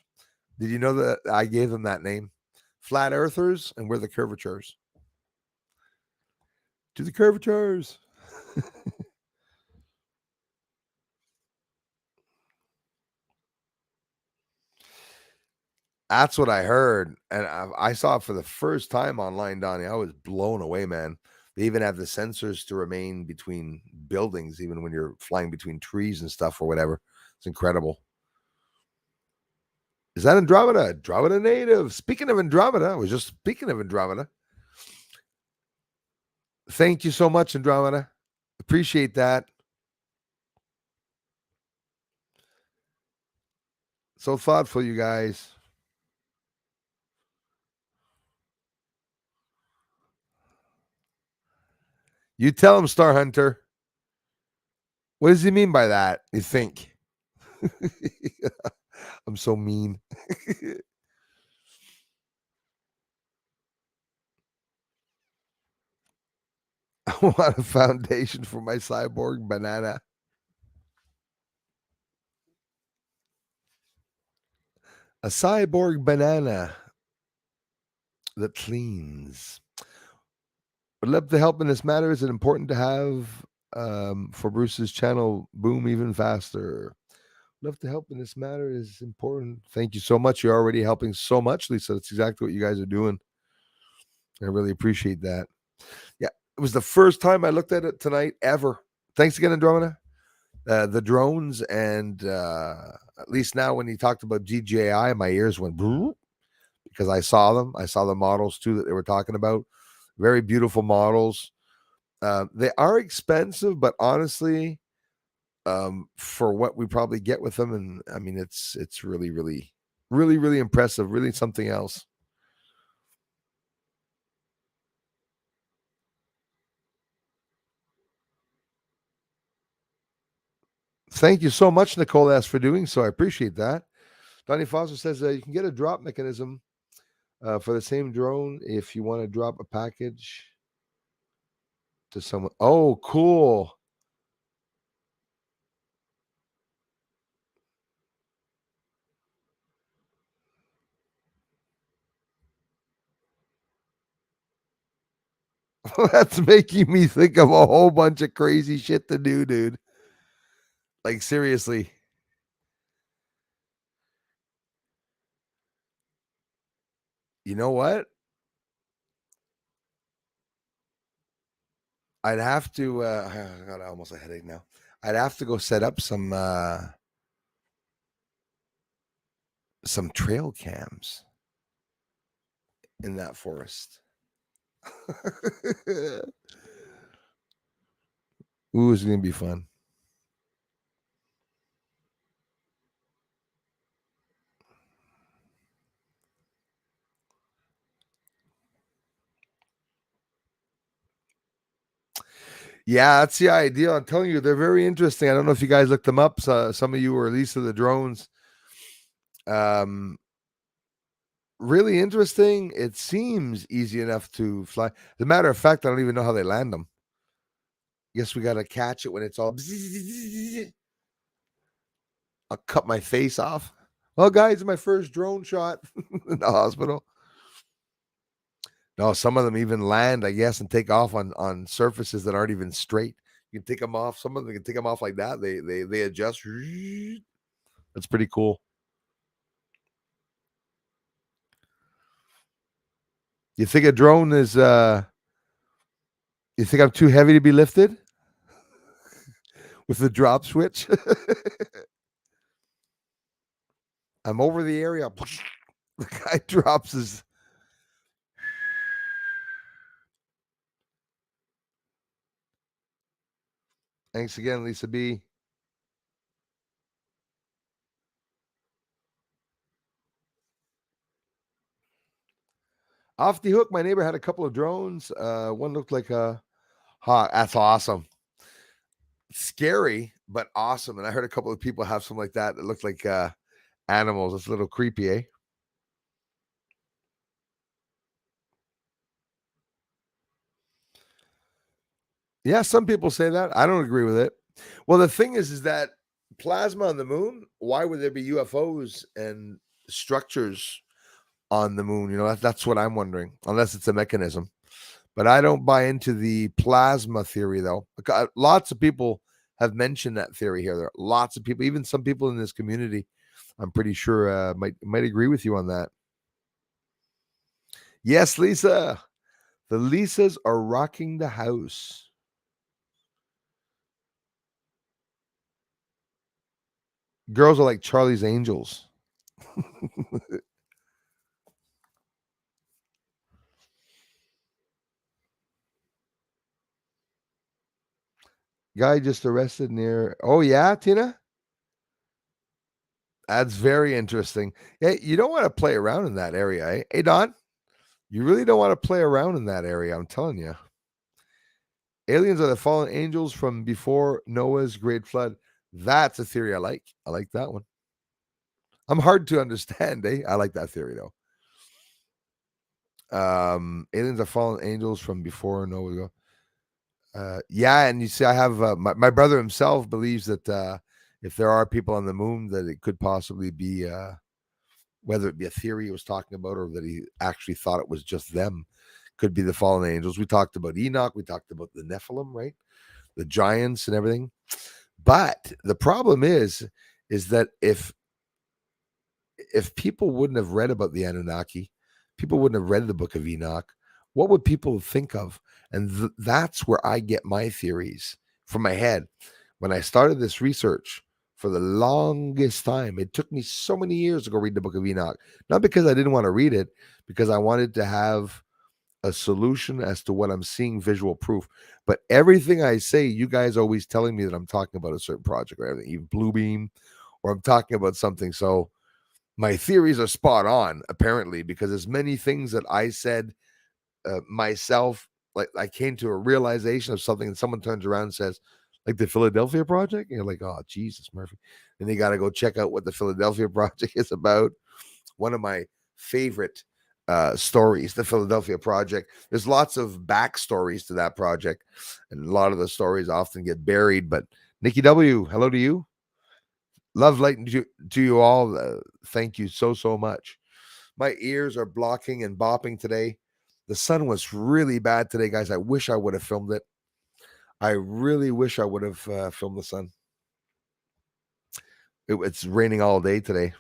Did you know that I gave them that name? Flat earthers, and we're the curvatures. To the curvatures. That's what I heard, and I saw it for the first time online, Donnie. I was blown away, man. They even have the sensors to remain between buildings, even when you're flying between trees and stuff or whatever. It's incredible. Is that Andromeda? Andromeda native. Speaking of Andromeda, I was just speaking of Andromeda. Thank you so much, Andromeda. Appreciate that. So thoughtful, you guys. You tell him, Star Hunter. What does he mean by that? You think? I'm so mean. I want a foundation for my cyborg banana. A cyborg banana that cleans. Would love to help in this matter. Is it important to have for Bruce's channel boom even faster? Love to help in this matter is important. Thank you so much. You're already helping so much, Lisa. That's exactly what you guys are doing. I really appreciate that. Yeah, it was the first time I looked at it tonight ever. Thanks again, Andromeda. The drones, and at least now when he talked about DJI, my ears went because I saw them. I saw the models too that they were talking about. Very beautiful models. They are expensive, but honestly, for what we probably get with them, and I mean, it's really, really, really, really impressive. Really something else. Thank you so much, Nicole S, for doing so. I appreciate that. Donnie Foster says you can get a drop mechanism for the same drone if you want to drop a package to someone. Oh, cool. That's making me think of a whole bunch of crazy shit to do, dude. Like, seriously. You know what? I'd have to. I got almost a headache now. I'd have to go set up some trail cams in that forest. Ooh, it's gonna be fun. Yeah, that's the idea. I'm telling you, they're very interesting. I don't know if you guys looked them up. So, some of you were Lisa the drones. Um, really interesting. It seems easy enough to fly. As a matter of fact, I don't even know how they land them. Guess we got to catch it when it's all. I'll cut my face off. Well, guys, my first drone shot in the hospital. No, some of them even land, I guess, and take off on surfaces that aren't even straight. You can take them off. Some of them can take them off like that. They adjust. That's pretty cool. You think a drone is? You think I'm too heavy to be lifted with the drop switch? I'm over the area. The guy drops his. Thanks again, Lisa B. Off the hook, my neighbor had a couple of drones. One looked like a hawk. That's awesome. Scary, but awesome. And I heard a couple of people have something like that looked like animals. It's a little creepy, eh? Yeah, some people say that. I don't agree with it. Well, the thing is that plasma on the moon, why would there be UFOs and structures on the moon? You know, that's what I'm wondering, unless it's a mechanism. But I don't buy into the plasma theory, though. Lots of people have mentioned that theory here. There are lots of people, even some people in this community, I'm pretty sure might agree with you on that. Yes, Lisa. The Lisas are rocking the house. Girls are like Charlie's Angels. Guy just arrested near. Oh yeah, Tina. That's very interesting. Hey, you don't want to play around in that area, eh? Hey Don, you really don't want to play around in that area. I'm telling you. Aliens are the fallen angels from before Noah's great flood. That's a theory I like. I like that one. I'm hard to understand, eh? I like that theory though. Aliens are fallen angels from before Noah. Yeah, and you see, I have my brother himself believes that if there are people on the moon, that it could possibly be whether it be a theory he was talking about or that he actually thought it was just them, could be the fallen angels. We talked about Enoch, we talked about the Nephilim, right? The giants and everything. But the problem is that if people wouldn't have read about the Anunnaki, people wouldn't have read the Book of Enoch. What would people think of? And that's where I get my theories from my head. When I started this research for the longest time, it took me so many years to go read the Book of Enoch. Not because I didn't want to read it, because I wanted to have a solution as to what I'm seeing, visual proof. But everything I say, you guys are always telling me that I'm talking about a certain project or everything, even Bluebeam, or I'm talking about something. So my theories are spot on, apparently, because as many things that I said myself, like I came to a realization of something, and someone turns around and says, like the Philadelphia Project, and you're like, oh Jesus, Murphy, and you got to go check out what the Philadelphia Project is about. One of my favorite stories, the Philadelphia Project. There's lots of backstories to that project, and a lot of the stories often get buried. But Nikki W, hello to you. Love light to you all. Thank you so much. My ears are blocking and bopping today. The sun was really bad today, guys. I wish I would have filmed it. I really wish I would have filmed the sun. It's raining all day today.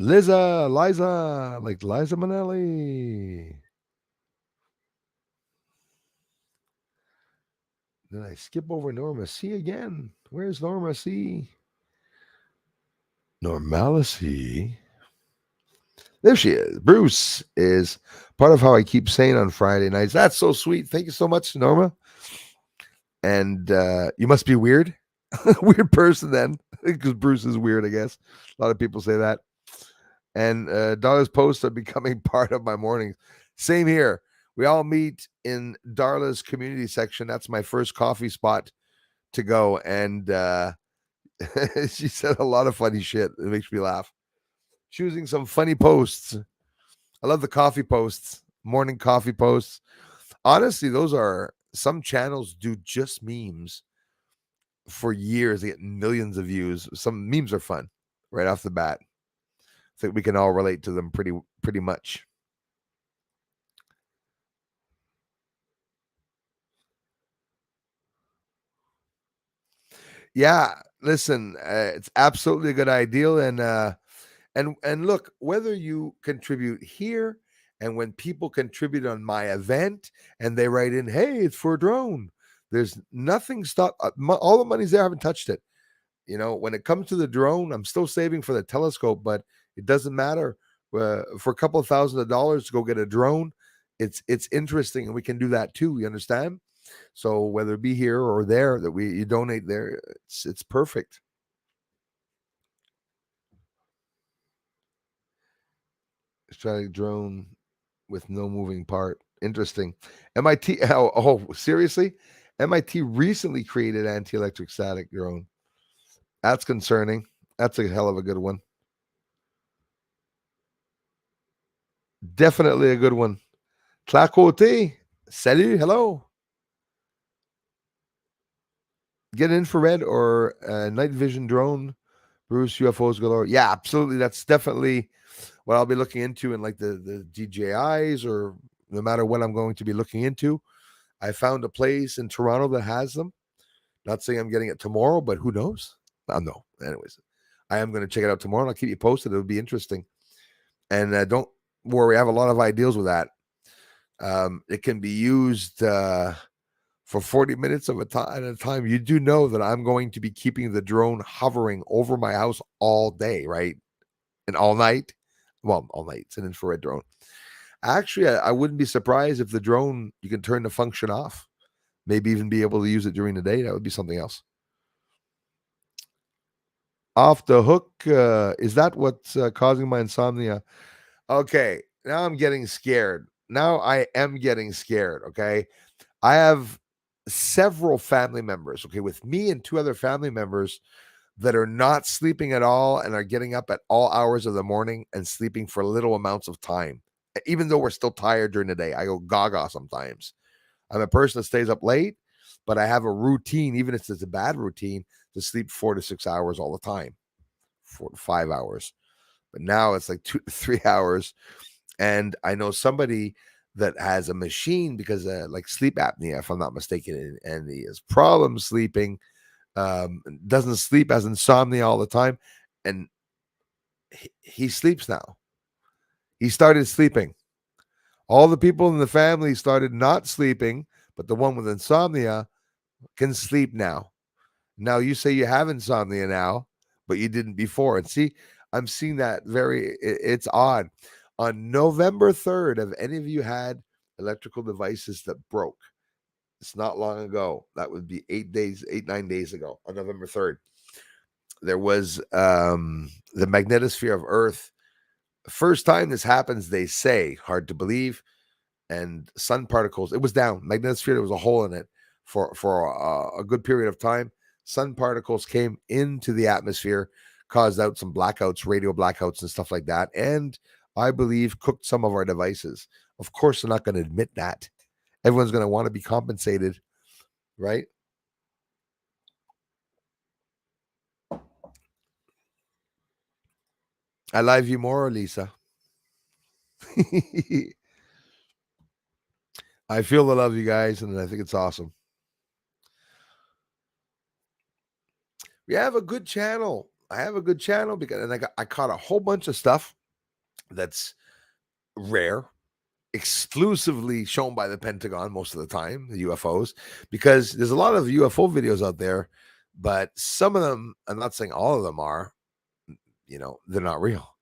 Liza, like Liza Minnelli. Then I skip over Norma C again. Where's Norma C? Normalcy. There she is. Bruce is part of how I keep saying on Friday nights. That's so sweet. Thank you so much, Norma. And you must be weird. Weird person then, because Bruce is weird, I guess. A lot of people say that. And Darla's posts are becoming part of my mornings. Same here. We all meet in Darla's community section. That's my first coffee spot to go. And she said a lot of funny shit. It makes me laugh. Choosing some funny posts. I love the coffee posts, morning coffee posts. Honestly, those are some channels do just memes for years. They get millions of views. Some memes are fun right off the bat. I think we can all relate to them pretty much. Yeah, listen, it's absolutely a good idea, and look, whether you contribute here, and when people contribute on my event, and they write in, "Hey, it's for a drone." There's nothing stop. All the money's there. I haven't touched it. You know, when it comes to the drone, I'm still saving for the telescope, but it doesn't matter. For a couple of $1,000s to go get a drone, it's interesting, and we can do that too. You understand? So whether it be here or there, that you donate there, it's perfect. Strategic drone with no moving part. Interesting. MIT. Seriously? MIT recently created anti-electric static drone. That's concerning. That's a hell of a good one. Definitely a good one. Tlacote. Salut. Hello. Get an infrared or night vision drone. Bruce, UFOs galore. Yeah, absolutely. That's definitely what I'll be looking into in like the DJIs, or no matter what I'm going to be looking into. I found a place in Toronto that has them. Not saying I'm getting it tomorrow, but who knows? No. Anyways, I am going to check it out tomorrow, and I'll keep you posted. It'll be interesting. And don't worry, I have a lot of ideas with that. It can be used for 40 minutes of a time at a time. You do know that I'm going to be keeping the drone hovering over my house all day, right? And all night. Well, all night. It's an infrared drone. Actually, I wouldn't be surprised if the drone, you can turn the function off. Maybe even be able to use it during the day. That would be something else. Off the hook. Is that what's causing my insomnia? Okay. Now I'm getting scared. Now I am getting scared. Okay. I have several family members, okay, with me and two other family members that are not sleeping at all and are getting up at all hours of the morning and sleeping for little amounts of time. Even though we're still tired during the day, I go gaga sometimes. I'm a person that stays up late, but I have a routine, even if it's a bad routine, to sleep 4 to 6 hours all the time, 4 to 5 hours. But now it's like 2 to 3 hours. And I know somebody that has a machine because like sleep apnea, if I'm not mistaken, and he has problems sleeping, doesn't sleep, has insomnia all the time, and he sleeps now. He started sleeping. All the people in the family started not sleeping, but the one with insomnia can sleep now. Now you say you have insomnia now, but you didn't before. And see, I'm seeing that it's odd. On November 3rd, have any of you had electrical devices that broke? It's not long ago. That would be 9 days ago, on November 3rd. There was the magnetosphere of Earth. First time this happens, they say, hard to believe, and sun particles. It was down. Magnetosphere, there was a hole in it for a good period of time. Sun particles came into the atmosphere, caused out some blackouts, radio blackouts, and stuff like that. And I believe cooked some of our devices. Of course, they're not going to admit that. Everyone's going to want to be compensated, right? I love you more, Lisa. I feel the love, you guys, and I think it's awesome. We have a good channel. I have a good channel because and I caught a whole bunch of stuff that's rare, exclusively shown by the Pentagon most of the time, the UFOs, because there's a lot of UFO videos out there, but some of them, I'm not saying all of them are, they're not real.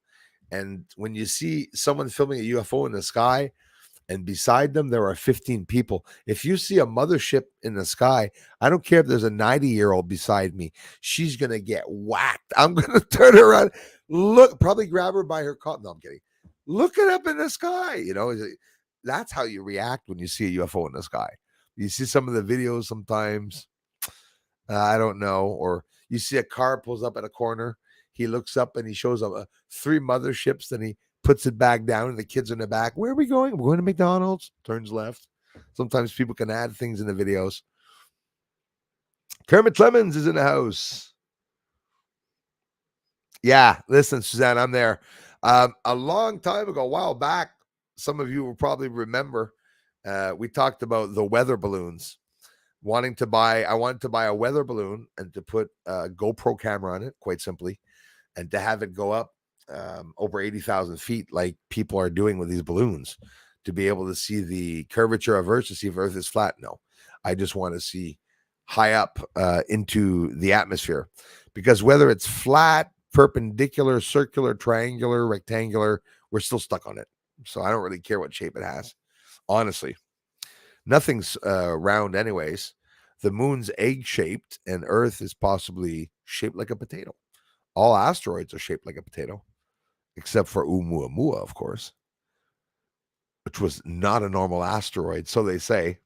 And when you see someone filming a UFO in the sky, and beside them there are 15 people. If you see a mothership in the sky, I don't care if there's a 90-year-old beside me, she's gonna get whacked. I'm gonna turn around, look, probably grab her by her collar. No, I'm kidding. Look it up in the sky. That's how you react when you see a UFO in the sky. You see some of the videos sometimes, I don't know, or you see a car pulls up at a corner. He looks up and he shows up 3 motherships, then he puts it back down and the kids are in the back. Where are we going? We're going to McDonald's. Turns left. Sometimes people can add things in the videos. Kermit Clemens is in the house. Yeah, listen, Suzanne, I'm there. A long time ago, a while back, some of you will probably remember, we talked about the weather balloons. I wanted to buy a weather balloon and to put a GoPro camera on it, quite simply, and to have it go up over 80,000 feet like people are doing with these balloons, to be able to see the curvature of Earth, to see if Earth is flat. No, I just want to see high up into the atmosphere, because whether it's flat, perpendicular, circular, triangular, rectangular, we're still stuck on it. So I don't really care what shape it has. Honestly, nothing's round anyways. The moon's egg-shaped and Earth is possibly shaped like a potato. All asteroids are shaped like a potato, except for Oumuamua, of course, which was not a normal asteroid, so they say.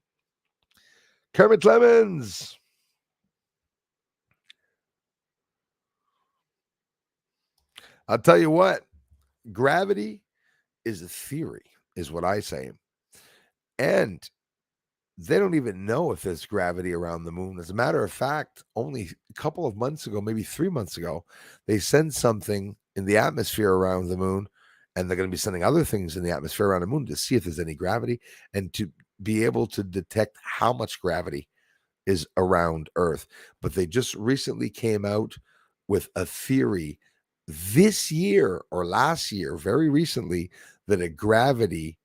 Kermit Clemens. I'll tell you what, gravity is a theory, is what I say. And they don't even know if there's gravity around the moon. As a matter of fact, only a couple of months ago, maybe 3 months ago, they sent something in the atmosphere around the moon, and they're going to be sending other things in the atmosphere around the moon to see if there's any gravity and to be able to detect how much gravity is around Earth. But they just recently came out with a theory this year or last year, very recently, that gravity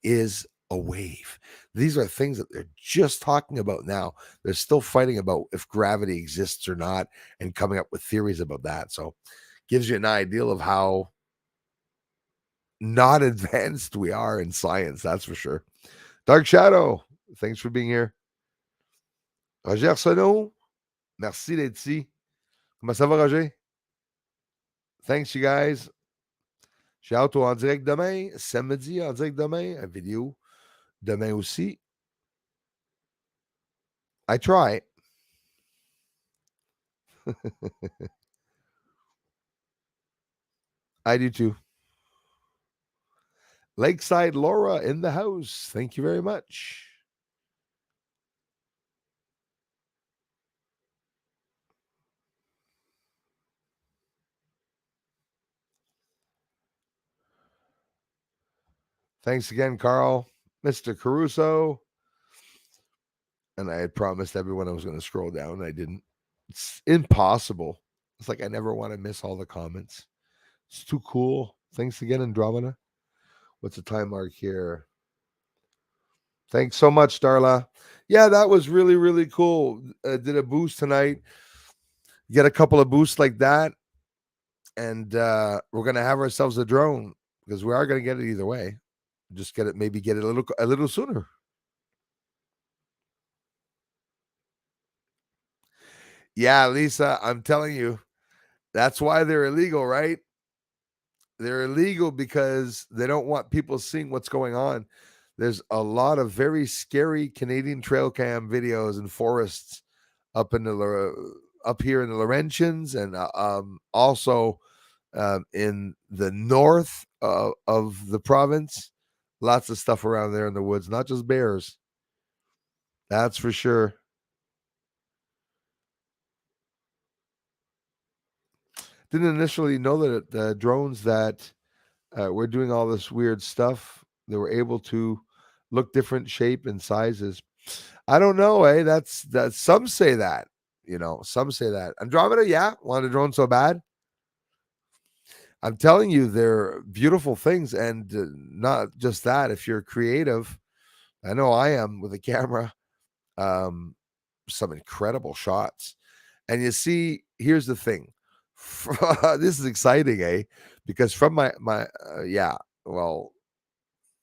is a wave. These are things that they're just talking about now. They're still fighting about if gravity exists or not, and coming up with theories about that. So gives you an idea of how not advanced we are in science, that's for sure. Dark Shadow, thanks for being here. Roger Arsenault, merci d'être ici. Comment ça va, Roger? Thanks, you guys. J'ai hâte au en direct demain, samedi en direct demain, à vidéo demain aussi. I try. I do too. Lakeside Laura in the house. Thank you very much. Thanks again, Carl. Mr. Caruso. And I had promised everyone I was going to scroll down. And I didn't. It's impossible. It's like I never want to miss all the comments. It's too cool. Thanks again, Andromeda. What's the time mark here? Thanks so much, Darla. Yeah, that was really, really cool. Did a boost tonight. Get a couple of boosts like that. And we're going to have ourselves a drone, because we are going to get it either way. Just get it a little sooner. Yeah, Lisa, I'm telling you, that's why they're illegal, right? They're illegal because they don't want people seeing what's going on. There's a lot of very scary Canadian trail cam videos in forests up here in the Laurentians, and also in the north of the province. Lots of stuff around there in the woods, not just bears. That's for sure. Didn't initially know that the drones that were doing all this weird stuff, they were able to look different shape and sizes. I don't know, that's some say that. Some say that. Andromeda, yeah, wanted a drone so bad. I'm telling you, they're beautiful things, and not just that. If you're creative, I know I am with a camera. Um, some incredible shots, and you see, here's the thing. This is exciting, eh? Because from my yeah, well,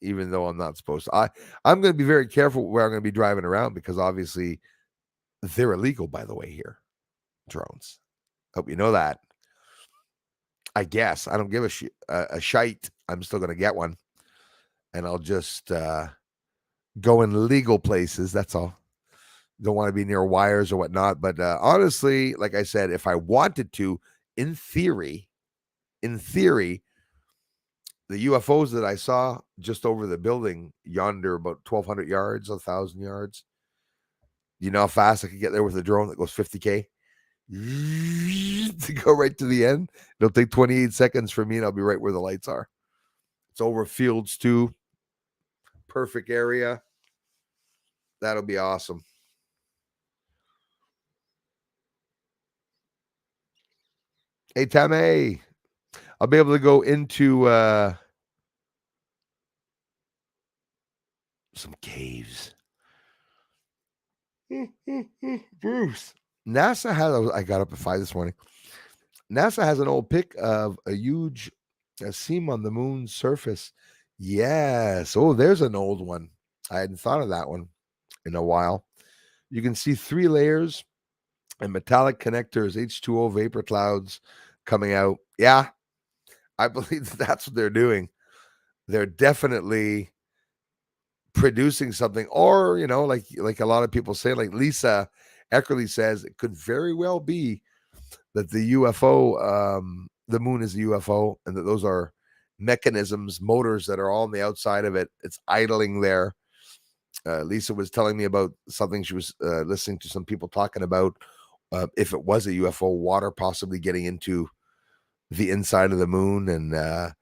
even though I'm not supposed to, I'm going to be very careful where I'm going to be driving around because obviously they're illegal. By the way, here drones. Hope you know that. I guess I don't give a shite. I'm still going to get one, and I'll just go in legal places. That's all. Don't want to be near wires or whatnot. But honestly, like I said, if I wanted to, in theory, the UFOs that I saw just over the building yonder, about 1,200 yards, 1,000 yards. You know how fast I could get there with a drone that goes 50K? To go right to the end. It'll take 28 seconds for me, and I'll be right where the lights are. It's over fields too. Perfect area. That'll be awesome. Hey, Tame. I'll be able to go into some caves. Bruce. NASA has, I got up at 5 this morning. NASA has an old pic of a huge seam on the moon's surface. Yes. Oh, there's an old one. I hadn't thought of that one in a while. You can see 3 layers and metallic connectors, H2O vapor clouds coming out. Yeah, I believe that's what they're doing. They're definitely producing something, or like a lot of people say, like Lisa Eckerly says, it could very well be that the UFO, the moon is a UFO, and that those are mechanisms, motors that are all on the outside of it. It's idling there. Lisa was telling me about something she was listening to some people talking about. If it was a UFO, water possibly getting into the inside of the moon, and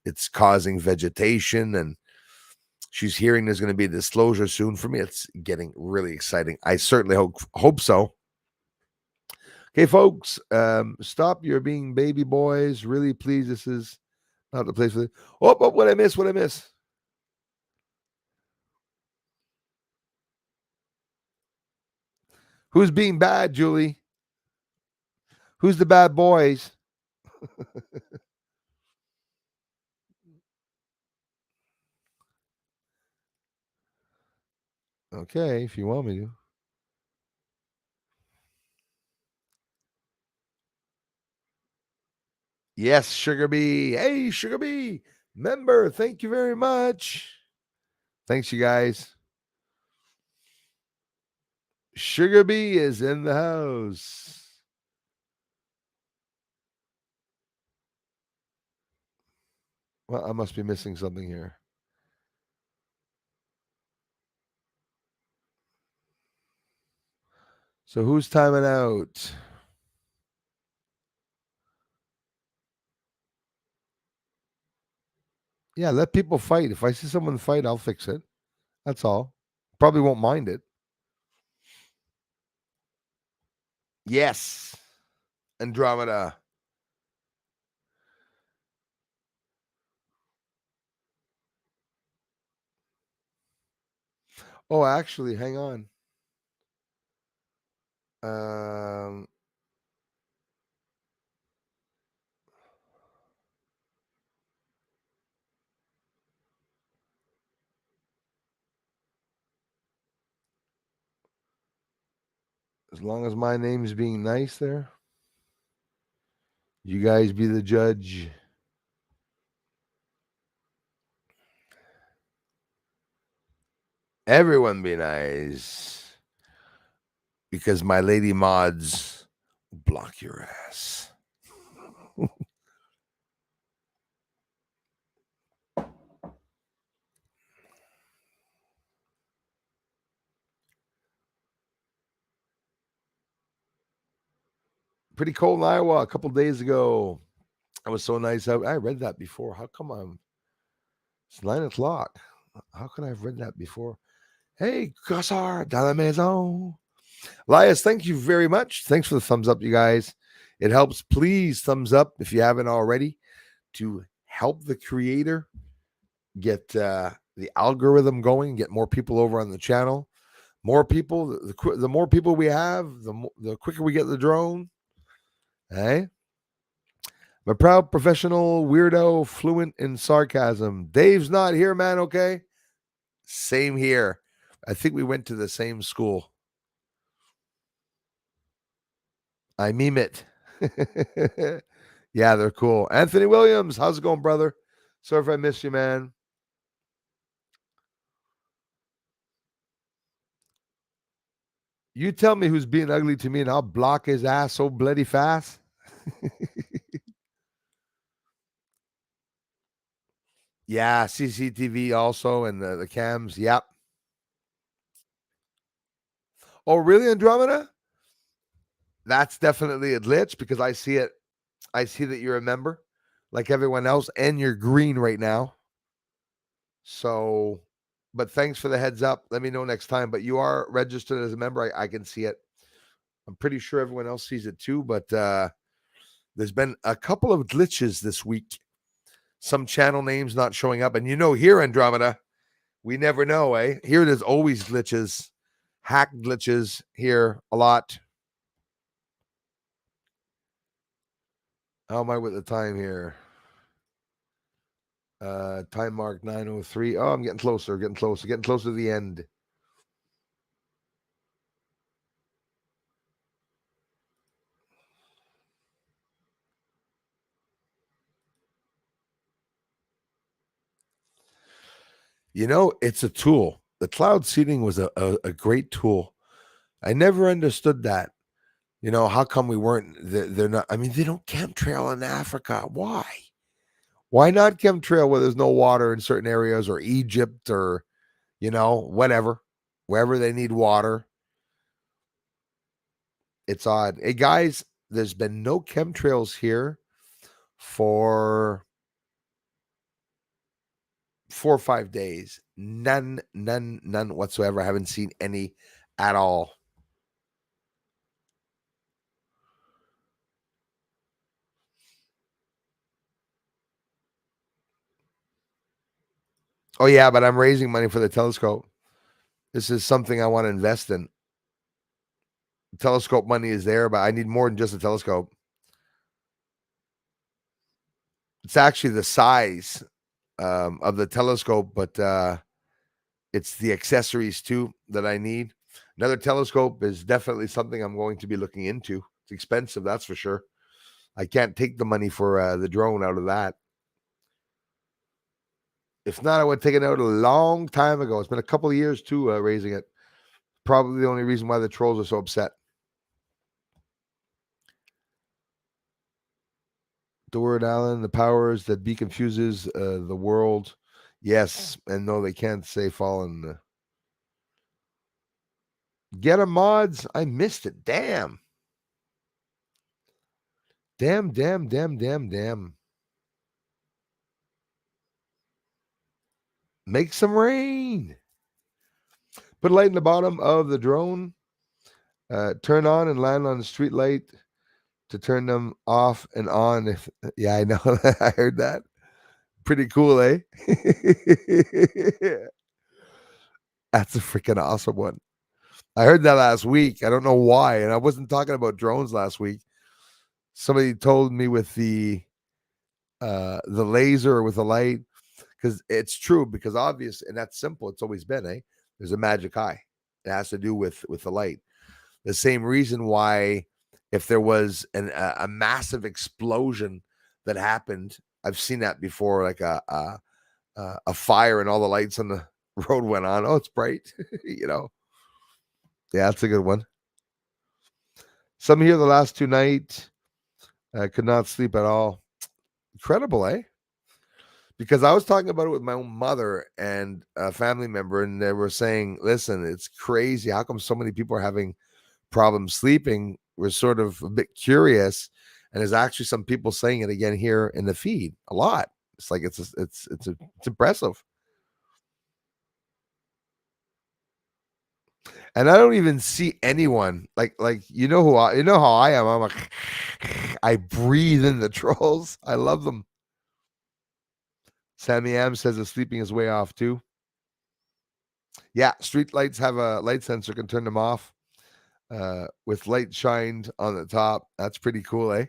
it's causing vegetation. And she's hearing there's going to be a disclosure soon. For me, it's getting really exciting. I certainly hope so. Okay, folks, stop your being baby boys. Really, please, this is not the place for this. Oh, what I miss? What I miss? Who's being bad, Julie? Who's the bad boys? Okay, if you want me to. Yes, Sugar Bee. Hey, Sugar Bee. Member, thank you very much. Thanks, you guys. Sugar Bee is in the house. Well, I must be missing something here. So who's timing out? Yeah, let people fight. If I see someone fight, I'll fix it. That's all. Probably won't mind it. Yes. Andromeda. Oh, actually, hang on. Um, as long as my name's being nice there, you guys be the judge. Everyone be nice. Because my lady mods block your ass. Pretty cold in Iowa a couple days ago. It was so nice. I read that before. How come it's 9 o'clock? How could I have read that before? Hey, Gossard, dans la maison. Elias, thank you very much. Thanks for the thumbs up, you guys. It helps. Please thumbs up if you haven't already to help the creator get the algorithm going, get more people over on the channel. More people, the more people we have, the quicker we get the drone. Hey, I'm a proud professional weirdo, fluent in sarcasm. Dave's not here, man. Okay, same here. I think we went to the same school. I meme it. Yeah, they're cool. Anthony Williams, how's it going, brother? Sorry if I missed you, man. You tell me who's being ugly to me, and I'll block his ass so bloody fast. Yeah, CCTV also, and the cams. Yep. Oh, really, Andromeda? That's definitely a glitch because I see it. I see that you're a member, like everyone else, and you're green right now. So, but thanks for the heads up. Let me know next time. But you are registered as a member. I can see it. I'm pretty sure everyone else sees it too. But there's been a couple of glitches this week. Some channel names not showing up, and here, Andromeda, we never know, eh? Here there's always glitches, hack glitches here a lot. How am I with the time here? Time mark 9:03. Oh, I'm getting closer to the end. It's a tool. The cloud seeding was a great tool. I never understood that. How come we weren't? They're not. I mean, they don't chemtrail in Africa. Why? Why not chemtrail where there's no water in certain areas, or Egypt, or whatever, wherever they need water? It's odd. Hey guys, there's been no chemtrails here for 4 or 5 days. None whatsoever. I haven't seen any at all. Oh yeah, but I'm raising money for the telescope. This is something I want to invest in. Telescope money is there, but I need more than just a telescope. It's actually the size of the telescope, but it's the accessories too that I need. Another telescope is definitely something I'm going to be looking into. It's expensive, that's for sure. I can't take the money for the drone out of that. If not, I would have taken it out a long time ago. It's been a couple of years too, raising it. Probably the only reason why the trolls are so upset. Dward Allen, the powers that be confuses the world. Yes, and no, they can't say fallen. Get a mods. I missed it. Damn. Damn. Make some rain. Put a light in the bottom of the drone. Turn on and land on the street light to turn them off and on. Yeah, I know. I heard that. Pretty cool, eh? That's a freaking awesome one. I heard that last week. I don't know why, and I wasn't talking about drones last week. Somebody told me with the laser or with the light, because it's true. Because obvious, and that's simple. It's always been, eh? There's a magic eye. It has to do with the light. The same reason why, if there was a massive explosion that happened, I've seen that before, like a fire and all the lights on the road went on. Oh, it's bright, Yeah, that's a good one. Some here the last 2 nights could not sleep at all. Incredible, eh? Because I was talking about it with my own mother and a family member, and they were saying, listen, it's crazy. How come so many people are having problems sleeping? We're sort of a bit curious. And there's actually some people saying it again here in the feed a lot. It's like it's impressive. And I don't even see anyone like you know who you know how I am. I'm like I breathe in the trolls. I love them. Sammy M says the sleeping is way off too. Yeah, street lights have a light sensor, can turn them off with light shined on the top. That's pretty cool, eh?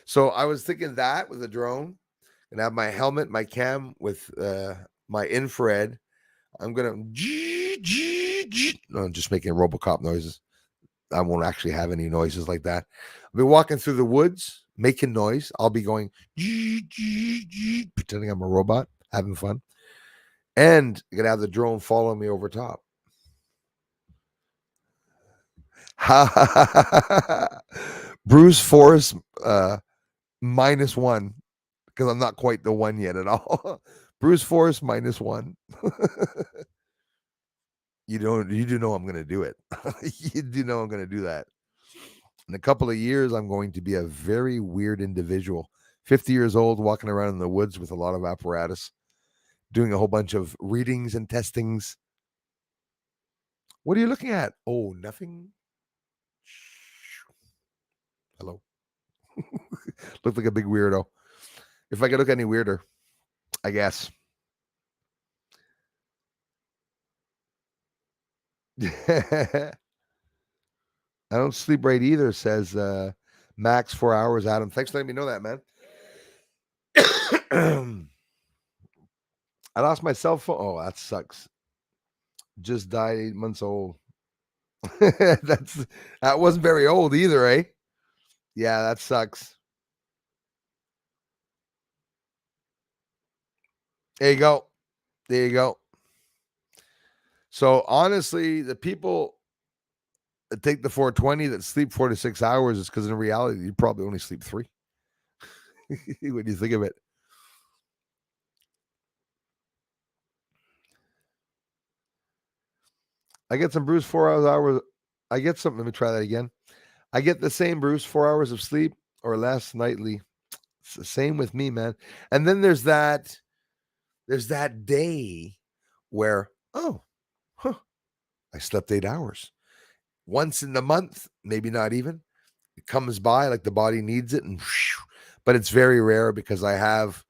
So I was thinking that with a drone and have my helmet, my cam with my infrared. I'm gonna no, I'm just making Robocop noises. I won't actually have any noises like that. I'll be walking through the woods, making noise. I'll be going pretending I'm a robot, having fun. And you're gonna have the drone follow me over top. Bruce Force -1 because I'm not quite the one yet at all. Bruce Force -1. You do know I'm gonna do it. You do know I'm gonna do that. In a couple of years, I'm going to be a very weird individual. 50 years old, walking around in the woods with a lot of apparatus, doing a whole bunch of readings and testings. What are you looking at? Oh, nothing. Hello. Looked like a big weirdo. If I could look any weirder, I guess. I don't sleep right either, says max 4 hours, Adam. Thanks for letting me know that, man. I lost my cell phone. Oh, that sucks. Just died 8 months old. That wasn't very old either, eh? Yeah, that sucks. There you go. There you go. So honestly, the people that take the 420 that sleep 4 to 6 hours is because in reality you probably only sleep 3. When you think of it. I get some Bruce 4 hours. I get some. Let me try that again. I get the same Bruce 4 hours of sleep or less nightly. It's the same with me, man. And then there's that day where I slept 8 hours. Once in the month, maybe not even. It comes by like the body needs it, and but it's very rare because I have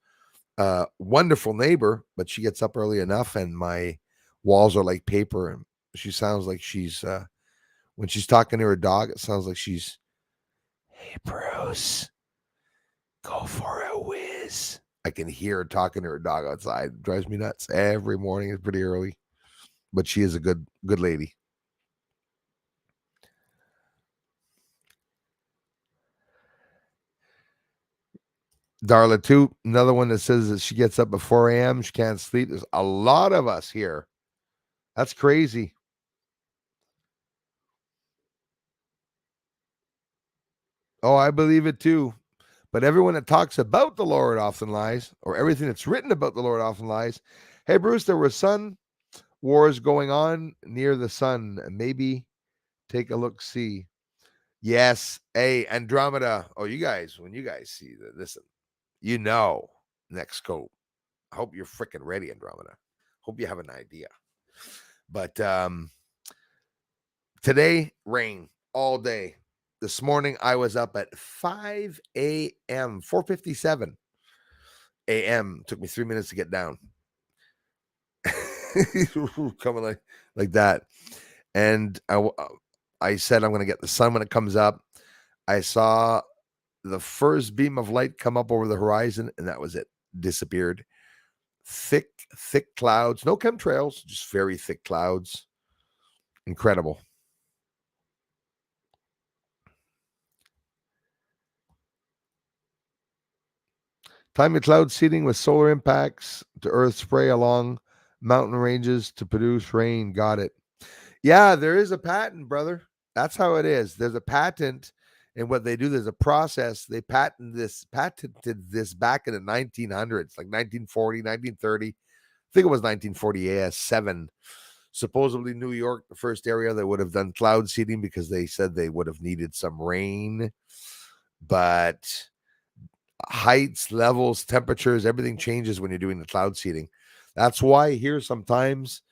a wonderful neighbor, but she gets up early enough, and my walls are like paper, and she sounds like she's when she's talking to her dog, it sounds like she's, "Hey Bruce, go for a whiz." I can hear her talking to her dog outside. It drives me nuts every morning. It's pretty early, but she is a good lady. Darla too, another one that says that she gets up at 4 a.m. She can't sleep. There's a lot of us here. That's crazy. Oh, I believe it too. But everyone that talks about the Lord often lies, or everything that's written about the Lord often lies. Hey, Bruce, there were sun wars going on near the sun. Maybe take a look, see. Yes. Hey, Andromeda. Oh, you guys, when you guys see that, listen, you know, next scope. I hope you're freaking ready, Andromeda. Hope you have an idea. But today, rain all day. This morning, I was up at 5 a.m., 4:57 a.m. Took me 3 minutes to get down. Coming like that. And I said I'm going to get the sun when it comes up. I saw the first beam of light come up over the horizon, and that was it. Disappeared. Thick clouds. No chemtrails, just very thick clouds. Incredible. Time of cloud seeding with solar impacts to earth spray along mountain ranges to produce rain. Got it. Yeah, there is a patent, brother. That's how it is. There's a patent, and what they do, there's a process. They patented this back in the 1900s, like 1940, 1930. I think it was 1947. Supposedly New York, the first area that would have done cloud seeding because they said they would have needed some rain. But heights, levels, temperatures, everything changes when you're doing the cloud seeding. That's why here sometimes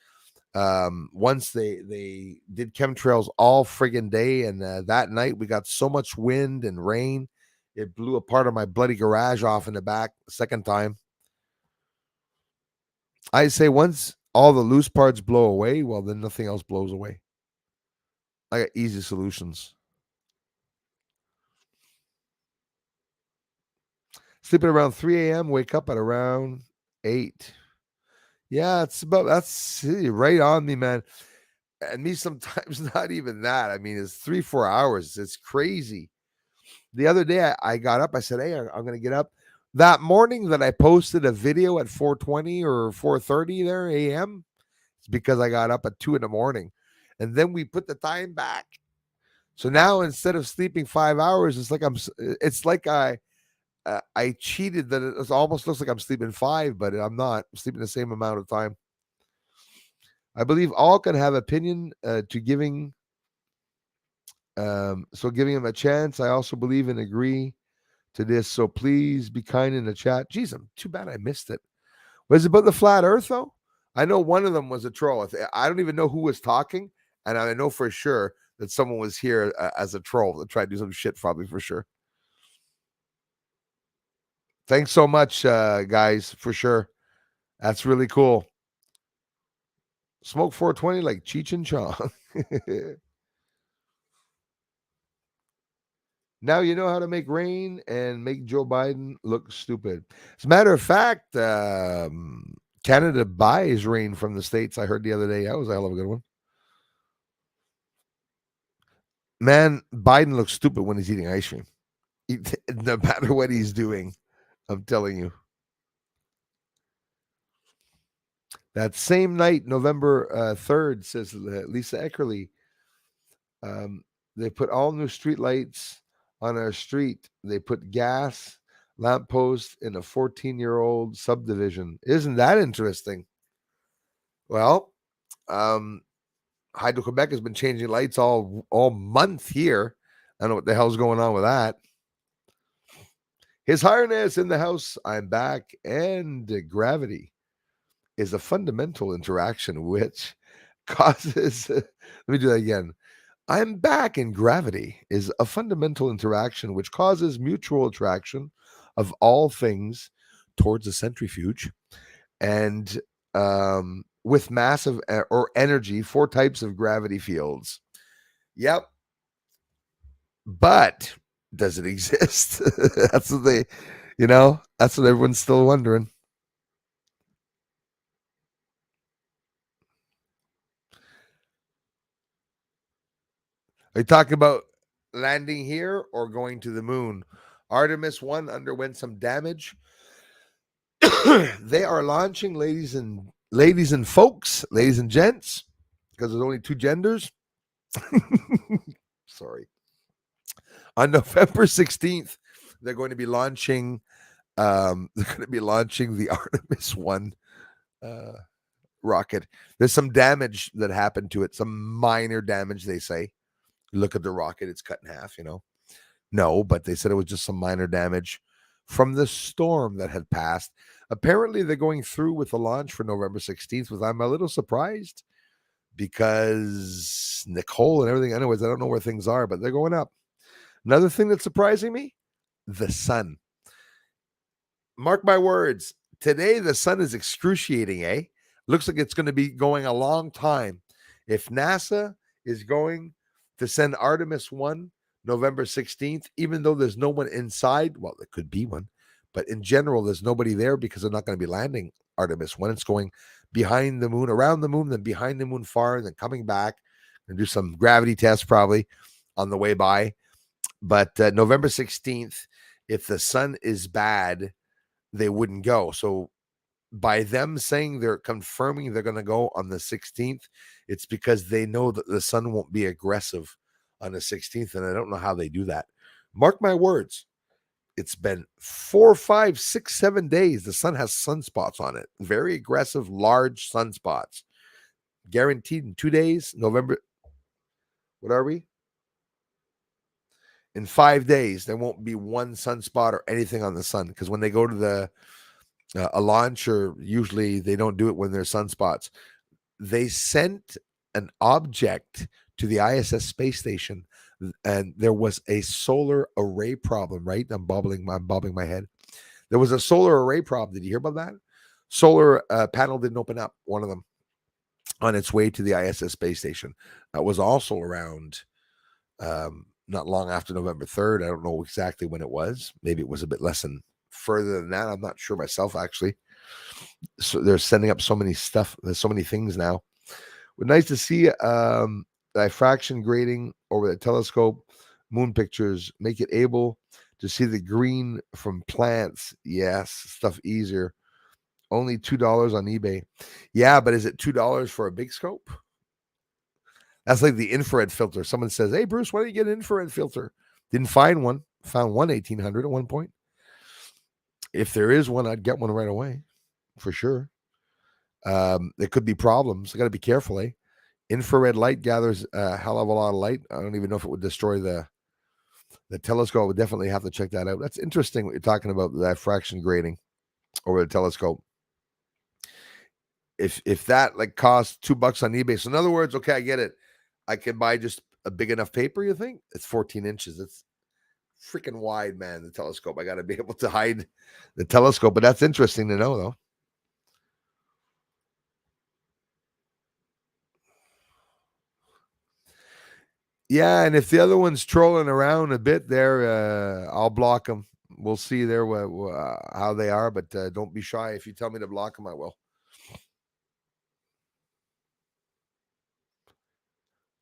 Once they did chemtrails all friggin' day, and that night we got so much wind and rain, it blew a part of my bloody garage off in the back. The second time, I say once all the loose parts blow away, well then nothing else blows away. I got easy solutions. Sleep at around 3 a.m. Wake up at around 8. Yeah, that's right on me, man. And me sometimes not even that. I mean, it's 3-4 hours. It's crazy. The other day I got up. I said, "Hey, I'm going to get up." That morning that I posted a video at 4:20 or 4:30 there a.m. It's because I got up at 2 in the morning, and then we put the time back. So now instead of sleeping 5 hours, it's like It's like I cheated. That it almost looks like I'm sleeping 5, but I'm not. I'm sleeping the same amount of time. I believe all can have opinion to giving. So giving him a chance. I also believe and agree to this. So please be kind in the chat. Geez, I'm too bad I missed it. Was it about the flat Earth though? I know one of them was a troll. I don't even know who was talking, and I know for sure that someone was here as a troll to try to do some shit, probably for sure. Thanks so much, guys, for sure. That's really cool. Smoke 420 like Cheech and Chong. Now you know how to make rain and make Joe Biden look stupid. As a matter of fact, Canada buys rain from the States. I heard the other day. That was a hell of a good one. Man, Biden looks stupid when he's eating ice cream. No matter what he's doing, I'm telling you. That same night, November 3rd, says Lisa Eckerly, they put all new street lights on our street. They put gas lampposts in a 14-year-old subdivision. Isn't that interesting? Well, Hydro-Quebec has been changing lights all month here. I don't know what the hell's going on with that. His Highness in the house. I'm back. And gravity is a fundamental interaction which causes. Let me do that again. I'm back, and gravity is a fundamental interaction which causes mutual attraction of all things towards a centrifuge. And with massive or energy, 4 types of gravity fields. Yep. But does it exist? That's what that's what everyone's still wondering. Are you talking about landing here or going to the moon? Artemis 1 underwent some damage. They are launching, ladies and folks, ladies and gents, because there's only 2 genders. Sorry. On November 16th, they're going to be launching the Artemis 1 rocket. There's some damage that happened to it, some minor damage, they say. Look at the rocket, it's cut in half, No, but they said it was just some minor damage from the storm that had passed. Apparently, they're going through with the launch for November 16th, which I'm a little surprised because Nicole and everything. Anyways, I don't know where things are, but they're going up. Another thing that's surprising me, the sun. Mark my words, today the sun is excruciating, eh? Looks like it's going to be going a long time. If NASA is going to send Artemis 1 November 16th, even though there's no one inside, well, there could be one, but in general, there's nobody there because they're not going to be landing Artemis 1. It's going behind the moon, around the moon, then behind the moon far, and then coming back and do some gravity tests probably on the way by. But November 16th, if the sun is bad, they wouldn't go. So by them saying they're confirming they're going to go on the 16th, it's because they know that the sun won't be aggressive on the 16th. And I don't know how they do that. Mark my words. It's been 4, 5, 6, 7 days. The sun has sunspots on it. Very aggressive, large sunspots. Guaranteed in 2 days, November. What are we? In 5 days, there won't be one sunspot or anything on the sun. Because when they go to a launch, or usually they don't do it when there's sunspots. they sent an object to the ISS space station, and there was a solar array problem. Right, I'm bobbing my head. There was a solar array problem. Did you hear about that? Solar panel didn't open up. One of them on its way to the ISS space station. That was also around not long after November 3rd. I don't know exactly when it was. Maybe it was a bit less than further than that. I'm not sure myself, actually. So they're sending up so many stuff. There's so many things now. But nice to see diffraction grading over the telescope, moon pictures, make it able to see the green from plants. Yes, stuff easier. Only $2 on eBay. Yeah, but is it $2 for a big scope? That's like the infrared filter. Someone says, "Hey, Bruce, why don't you get an infrared filter?" Didn't find one. Found one 1800 at one point. If there is one, I'd get one right away, for sure. There could be problems. I got to be careful, eh? Infrared light gathers a hell of a lot of light. I don't even know if it would destroy the telescope. I would definitely have to check that out. That's interesting what you're talking about, the diffraction grading over the telescope. If that like costs $2 on eBay. So in other words, okay, I get it. I can buy just a big enough paper, you think? It's 14 inches. It's freaking wide, man, the telescope. I got to be able to hide the telescope, but that's interesting to know, though. Yeah, and if the other one's trolling around a bit there, I'll block them. We'll see there how they are, but don't be shy. If you tell me to block them, I will.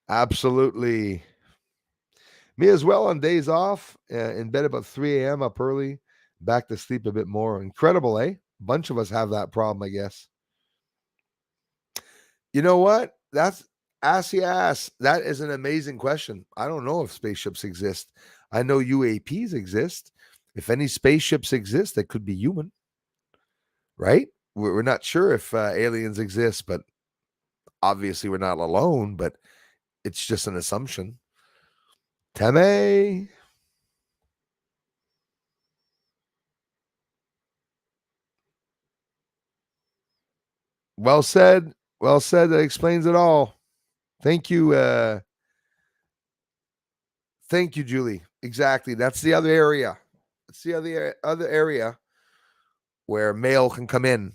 Absolutely. Me as well on days off, in bed about 3 a.m., up early, back to sleep a bit more. Incredible, eh? Bunch of us have that problem, I guess. You know what? That's assy ass. That is an amazing question. I don't know if spaceships exist. I know UAPs exist. If any spaceships exist, that could be human, right? We're not sure if aliens exist, but obviously we're not alone, but it's just an assumption. Tame. Well said. Well said. That explains it all. Thank you. Thank you, Julie. Exactly. That's the other area. It's the other area where mail can come in.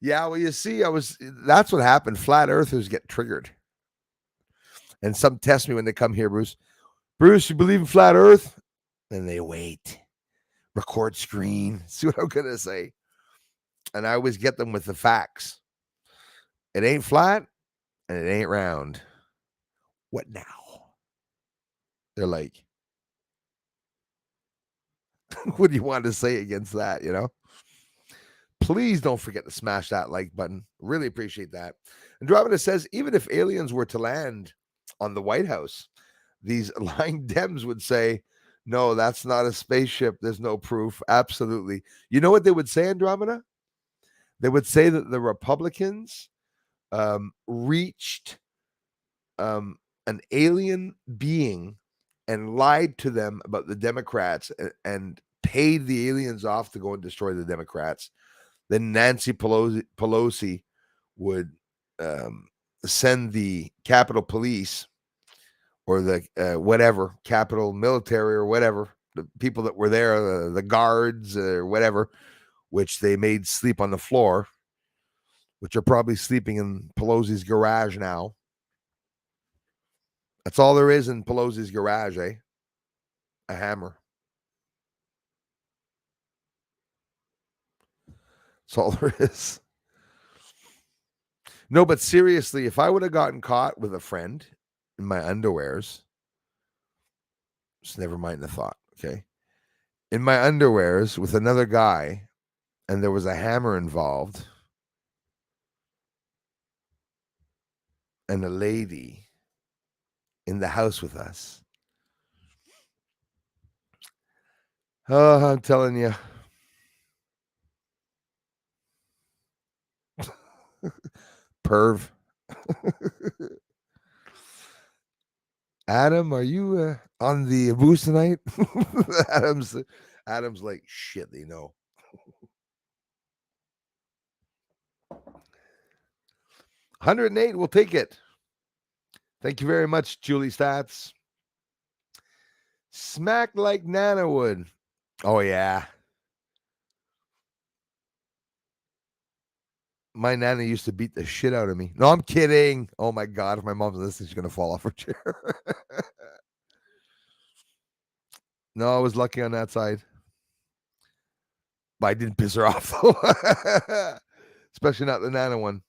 Yeah, well, you see, that's what happened. Flat earthers get triggered. And some test me when they come here, Bruce. Bruce, you believe in flat earth? And they wait. Record screen. See what I'm gonna say. And I always get them with the facts. It ain't flat and it ain't round. What now? They're like, what do you want to say against that, you know? Please don't forget to smash that like button. Really appreciate that. And Dravina says, even if aliens were to land on the White House, these lying Dems would say, no, that's not a spaceship. There's no proof. Absolutely. You know what they would say, Andromeda? They would say that the Republicans reached an alien being and lied to them about the Democrats and paid the aliens off to go and destroy the Democrats. Then Nancy Pelosi would send the Capitol Police or the whatever, Capitol Military or whatever, the people that were there, the guards or whatever, which they made sleep on the floor, which are probably sleeping in Pelosi's garage now. That's all there is in Pelosi's garage, eh? A hammer. That's all there is. No, but seriously, if I would have gotten caught with a friend in my underwears, just never mind the thought, okay? In my underwears with another guy, and there was a hammer involved, and a lady in the house with us. Oh, I'm telling you. Perv. Adam, are you on the booze tonight? Adam's like, shit, they know. 108, we'll take it. Thank you very much, Julie Stats. Smack like Nana would. Oh, yeah. My Nana used to beat the shit out of me. No, I'm kidding. Oh, my God. If my mom's listening, she's going to fall off her chair. No, I was lucky on that side. But I didn't piss her off, though. Especially not the Nana one.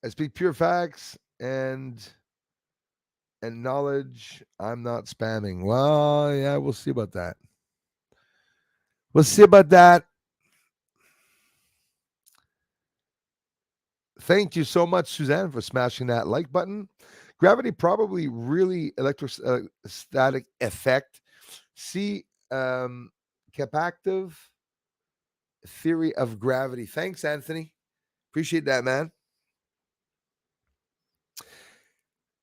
I speak pure facts and knowledge. I'm not spamming. Well, yeah, we'll see about that. We'll see about that. Thank you so much, Suzanne, for smashing that like button. Gravity probably really electrostatic effect. See, capactive theory of gravity. Thanks, Anthony. Appreciate that, man.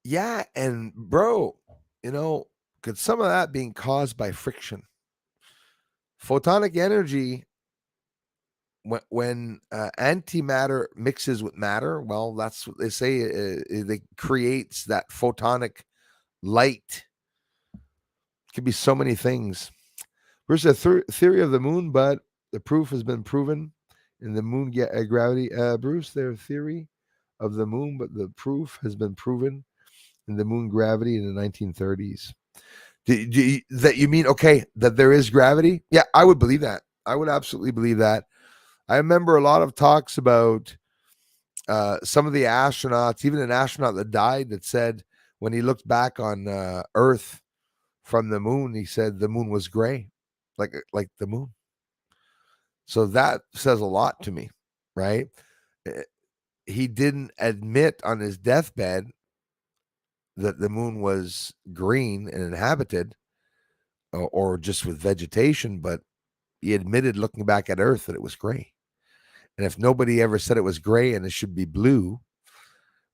Yeah, and bro, could some of that being caused by friction? Photonic energy, when antimatter mixes with matter, well, that's what they say. It creates that photonic light. It could be so many things. There's a theory of the moon, but the proof has been proven in the moon gravity. Bruce, their theory of the moon, but the proof has been proven in the moon gravity in the 1930s. That you mean, okay, that there is gravity? Yeah, I would believe that. I would absolutely believe that. I remember a lot of talks about some of the astronauts, even an astronaut that died, that said when he looked back on Earth from the moon, he said the moon was gray, like the moon. So that says a lot to me, right? He didn't admit on his deathbed that the moon was green and inhabited or just with vegetation, but he admitted looking back at Earth that it was gray. And if nobody ever said it was gray and it should be blue,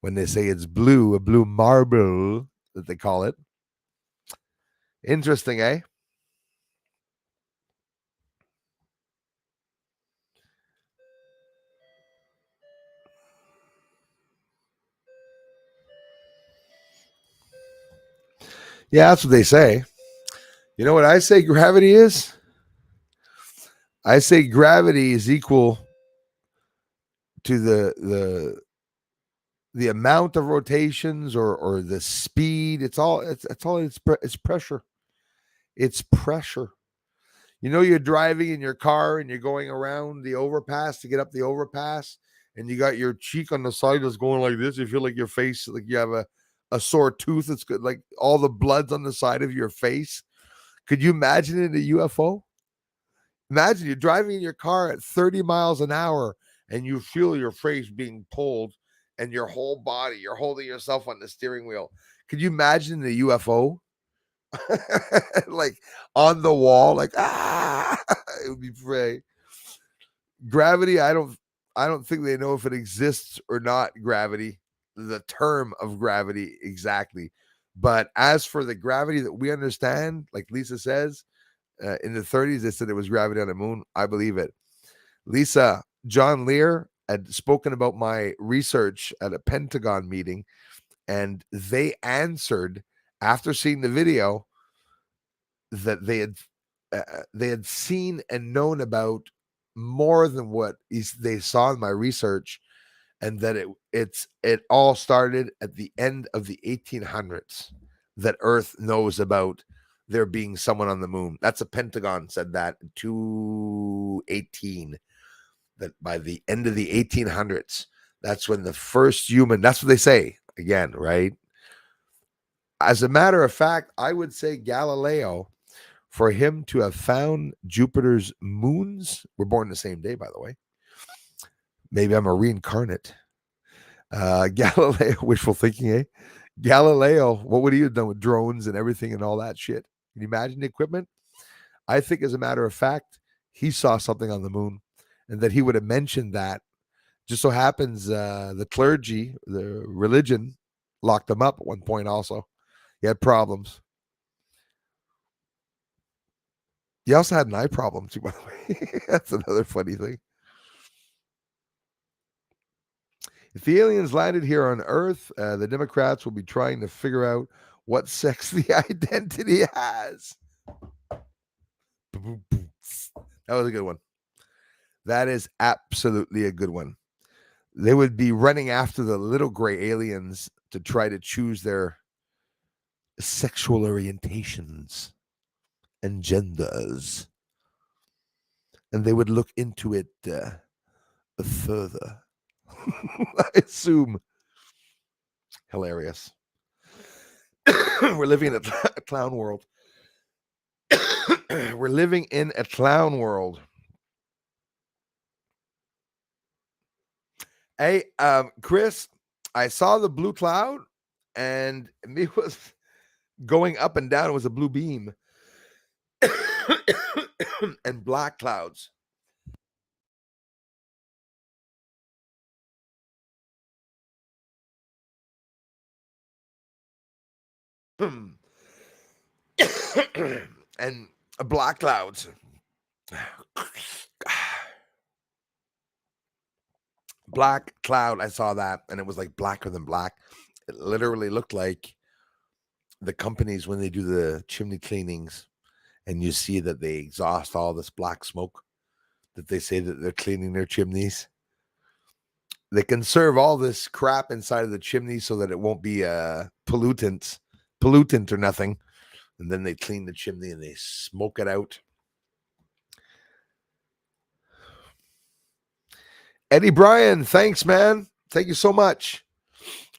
when they say it's blue, a blue marble that they call it. Interesting, eh? Yeah, that's what they say. You know what I say gravity is? I say gravity is equal to the amount of rotations or the speed. It's pressure. It's pressure. You're driving in your car and you're going around the overpass to get up the overpass, and you got your cheek on the side that's going like this. You feel like your face, like you have a sore tooth. It's good, like all the blood's on the side of your face. Could you imagine it in a UFO? Imagine you're driving in your car at 30 miles an hour and you feel your face being pulled and your whole body, you're holding yourself on the steering wheel. Could you imagine the UFO? Like on the wall, like it would be pretty. Gravity, I don't think they know if it exists or not. Gravity, the term of gravity exactly. But as for the gravity that we understand, like Lisa says, in the 30s, they said it was gravity on the moon. I believe it. Lisa, John Lear had spoken about my research at a Pentagon meeting, and they answered after seeing the video that they had seen and known about more than what they saw in my research, and that it all started at the end of the 1800s. That Earth knows about there being someone on the moon. That's a Pentagon said that in 2018. That by the end of the 1800s, that's when the first human. That's what they say again, right? As a matter of fact, I would say Galileo, for him to have found Jupiter's moons, we're born the same day, by the way. Maybe I'm a reincarnate. Galileo, wishful thinking, eh? Galileo, what would he have done with drones and everything and all that shit? Can you imagine the equipment? I think, as a matter of fact, he saw something on the moon, and that he would have mentioned that Just so happens the clergy, the religion, locked him up at one point also. He had problems. He also had an eye problem too, by the way. That's another funny thing. If the aliens landed here on Earth, the Democrats will be trying to figure out what sex the identity has. That was a good one. That is absolutely a good one. They would be running after the little gray aliens to try to choose their sexual orientations and genders. And they would look into it further. I assume. Hilarious. We're living in a clown world. We're living in a clown world. Hey, Chris, I saw the blue cloud, and it was going up and down. It was a blue beam and black clouds. And black clouds. Black cloud. I saw that, and it was like blacker than black. It literally looked like the companies when they do the chimney cleanings, and you see that they exhaust all this black smoke, that they say that they're cleaning their chimneys. They conserve all this crap inside of the chimney so that it won't be a pollutant or nothing. And then they clean the chimney and they smoke it out. Eddie Bryan, thanks, man. Thank you so much.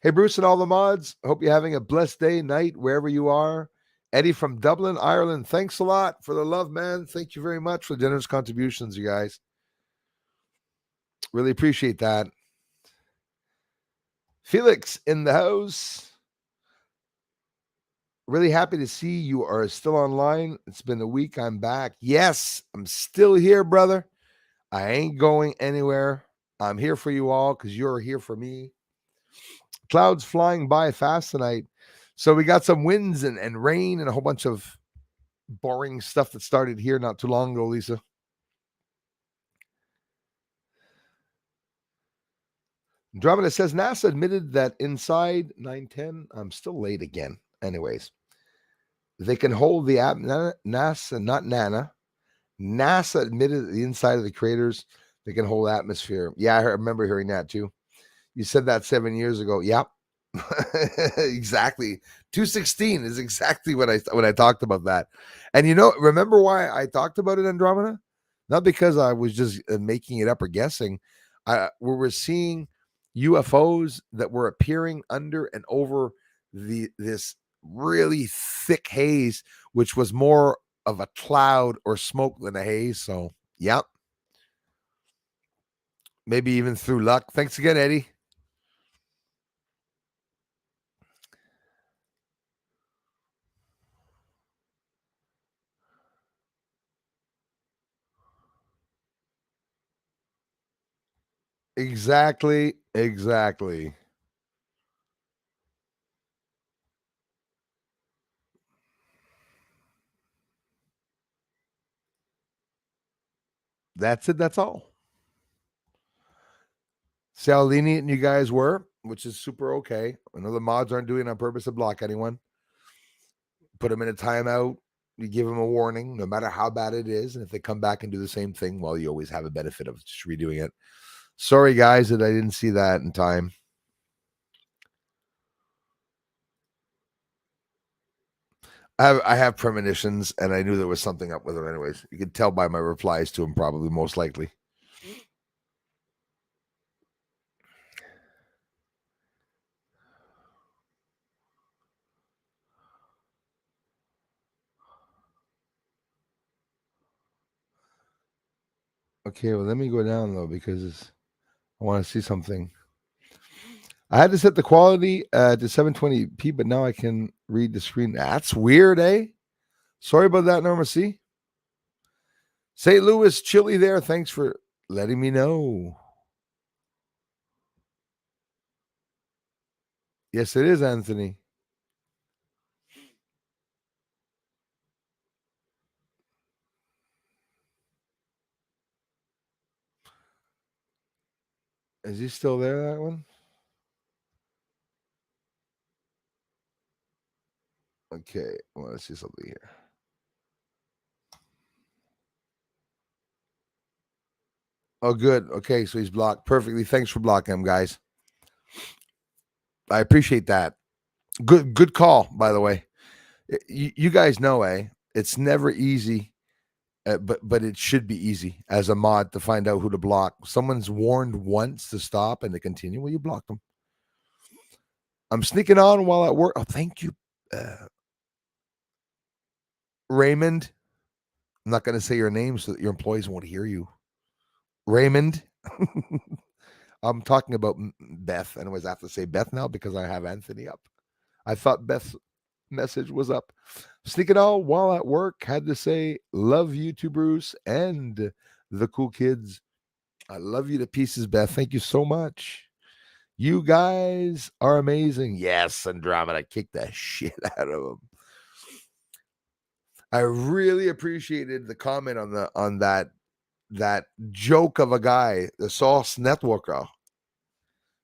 Hey, Bruce and all the mods. Hope you're having a blessed day, night, wherever you are. Eddie from Dublin, Ireland. Thanks a lot for the love, man. Thank you very much for the generous contributions, you guys. Really appreciate that. Felix in the house. Really happy to see you are still online. It's been a week. I'm back. Yes, I'm still here, brother. I ain't going anywhere. I'm here for you all because you're here for me. Clouds flying by fast tonight. So we got some winds and rain and a whole bunch of boring stuff that started here not too long ago, Lisa. Andromeda says NASA admitted that inside 910, I'm still late again. Anyways, they can hold the NASA, not Nana. NASA admitted that the inside of the craters, they can hold atmosphere. Yeah, I remember hearing that too. You said that 7 years ago. Yep. Exactly. 216 is exactly when I talked about that. And remember why I talked about it, Andromeda? Not because I was just making it up or guessing. We were seeing UFOs that were appearing under and over this really thick haze, which was more of a cloud or smoke than a haze. So, yep. Maybe even through luck. Thanks again, Eddie. Exactly. That's it. That's all. See how lenient you guys were, which is super okay. I know the mods aren't doing it on purpose to block anyone. Put them in a timeout. You give them a warning, no matter how bad it is. And if they come back and do the same thing, well, you always have a benefit of just redoing it. Sorry, guys, that I didn't see that in time. I have premonitions, and I knew there was something up with him anyways. You could tell by my replies to him, probably, most likely. Okay, well, let me go down, though, because I want to see something. I had to set the quality to 720p, but now I can read the screen. That's weird, eh? Sorry about that, Norma C. St. Louis, chilly there. Thanks for letting me know. Yes, it is, Anthony. Is he still there, that one? Okay, well, let's see something here. Oh, good. Okay, so he's blocked perfectly. Thanks for blocking him, guys. I appreciate that. Good call, by the way. You guys know, it's never easy, but it should be easy as a mod to find out who to block. Someone's warned once to stop and to continue. Well, you block them. I'm sneaking on while at work. Oh, thank you, Raymond. I'm not going to say your name so that your employees won't hear you. Raymond. I'm talking about Beth. Anyways, I have to say Beth now because I have Anthony up. I thought Beth's message was up. Sneaking out while at work. Had to say, love you to Bruce and the cool kids. I love you to pieces, Beth. Thank you so much. You guys are amazing. Yes, Andromeda, kick the shit out of them. I really appreciated the comment on that joke of a guy, the Sauce Networker,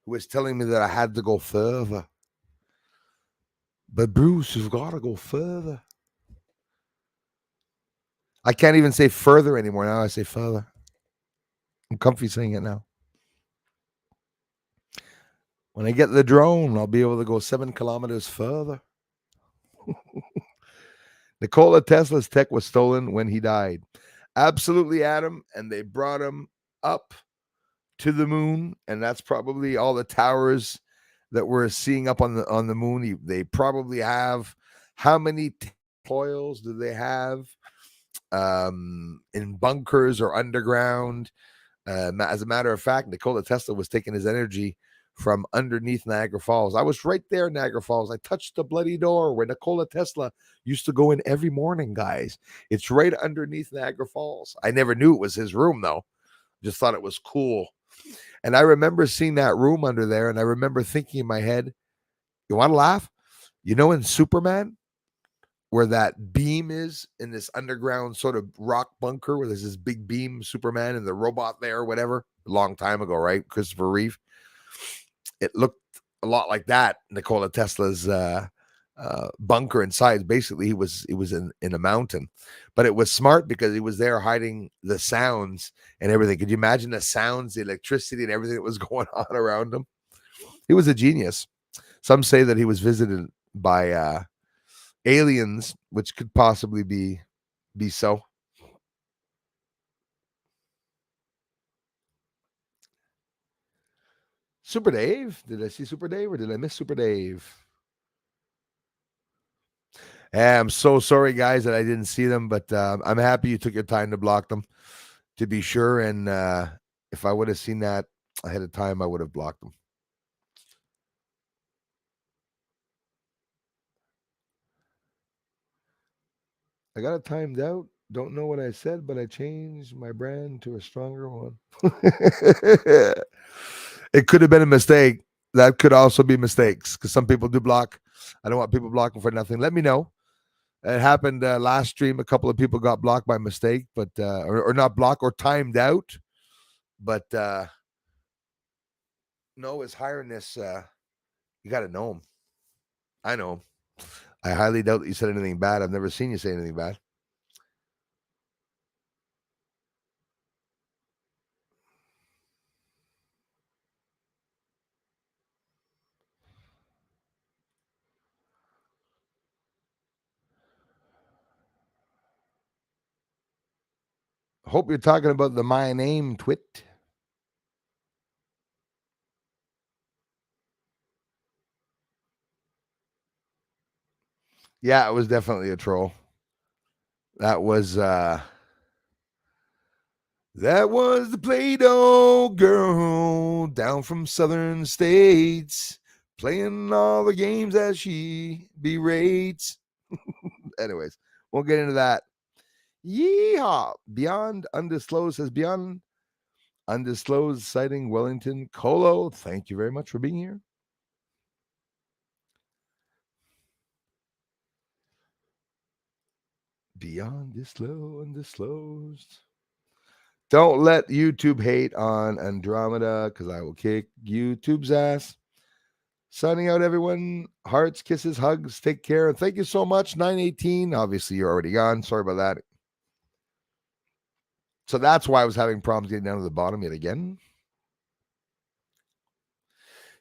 who was telling me that I had to go further. But Bruce, you've got to go further. I can't even say further anymore. Now I say further. I'm comfy saying it now. When I get the drone, I'll be able to go 7 kilometers further. Nikola Tesla's tech was stolen when he died. Absolutely, Adam. And they brought him up to the moon, and that's probably all the towers that we're seeing up on the moon. They probably have how many coils do they have in bunkers or underground? As a matter of fact, Nikola Tesla was taking his energy from underneath Niagara Falls. I was right there in Niagara Falls. I touched the bloody door where Nikola Tesla used to go in every morning, guys. It's right underneath Niagara Falls. I never knew it was his room, though. Just thought it was cool. And I remember seeing that room under there, and I remember thinking in my head, you want to laugh? You know, in Superman, where that beam is in this underground sort of rock bunker where there's this big beam, Superman and the robot there, or whatever, a long time ago, right? Christopher Reeve. It looked a lot like that. Nikola Tesla's bunker inside. Basically, he was in a mountain, but it was smart because he was there hiding the sounds and everything. Could you imagine the sounds, the electricity, and everything that was going on around him? He was a genius. Some say that he was visited by aliens, which could possibly be so. Super Dave? Did I see Super Dave or did I miss Super Dave? I'm so sorry, guys, that I didn't see them, but I'm happy you took your time to block them, to be sure. And if I would have seen that ahead of time, I would have blocked them. I got it timed out. Don't know what I said, but I changed my brand to a stronger one. It could have been a mistake. That could also be mistakes because some people do block. I don't want people blocking for nothing. Let me know. It happened last stream. A couple of people got blocked by mistake, but or not blocked or timed out. But no, His Highness, you got to know him. I know him. I highly doubt that you said anything bad. I've never seen you say anything bad. Hope you're talking about the My Name twit. Yeah, it was definitely a troll. That was the Play-Doh girl down from southern states playing all the games that she berates. Anyways, won't get into that. Yeehaw! Beyond Undisclosed says Beyond Undisclosed sighting Wellington. Colo, thank you very much for being here. Beyond this low undisclosed. Don't let YouTube hate on Andromeda because I will kick YouTube's ass. Signing out, everyone. Hearts, kisses, hugs. Take care. And thank you so much. 918. Obviously, you're already gone. Sorry about that. So that's why I was having problems getting down to the bottom yet again.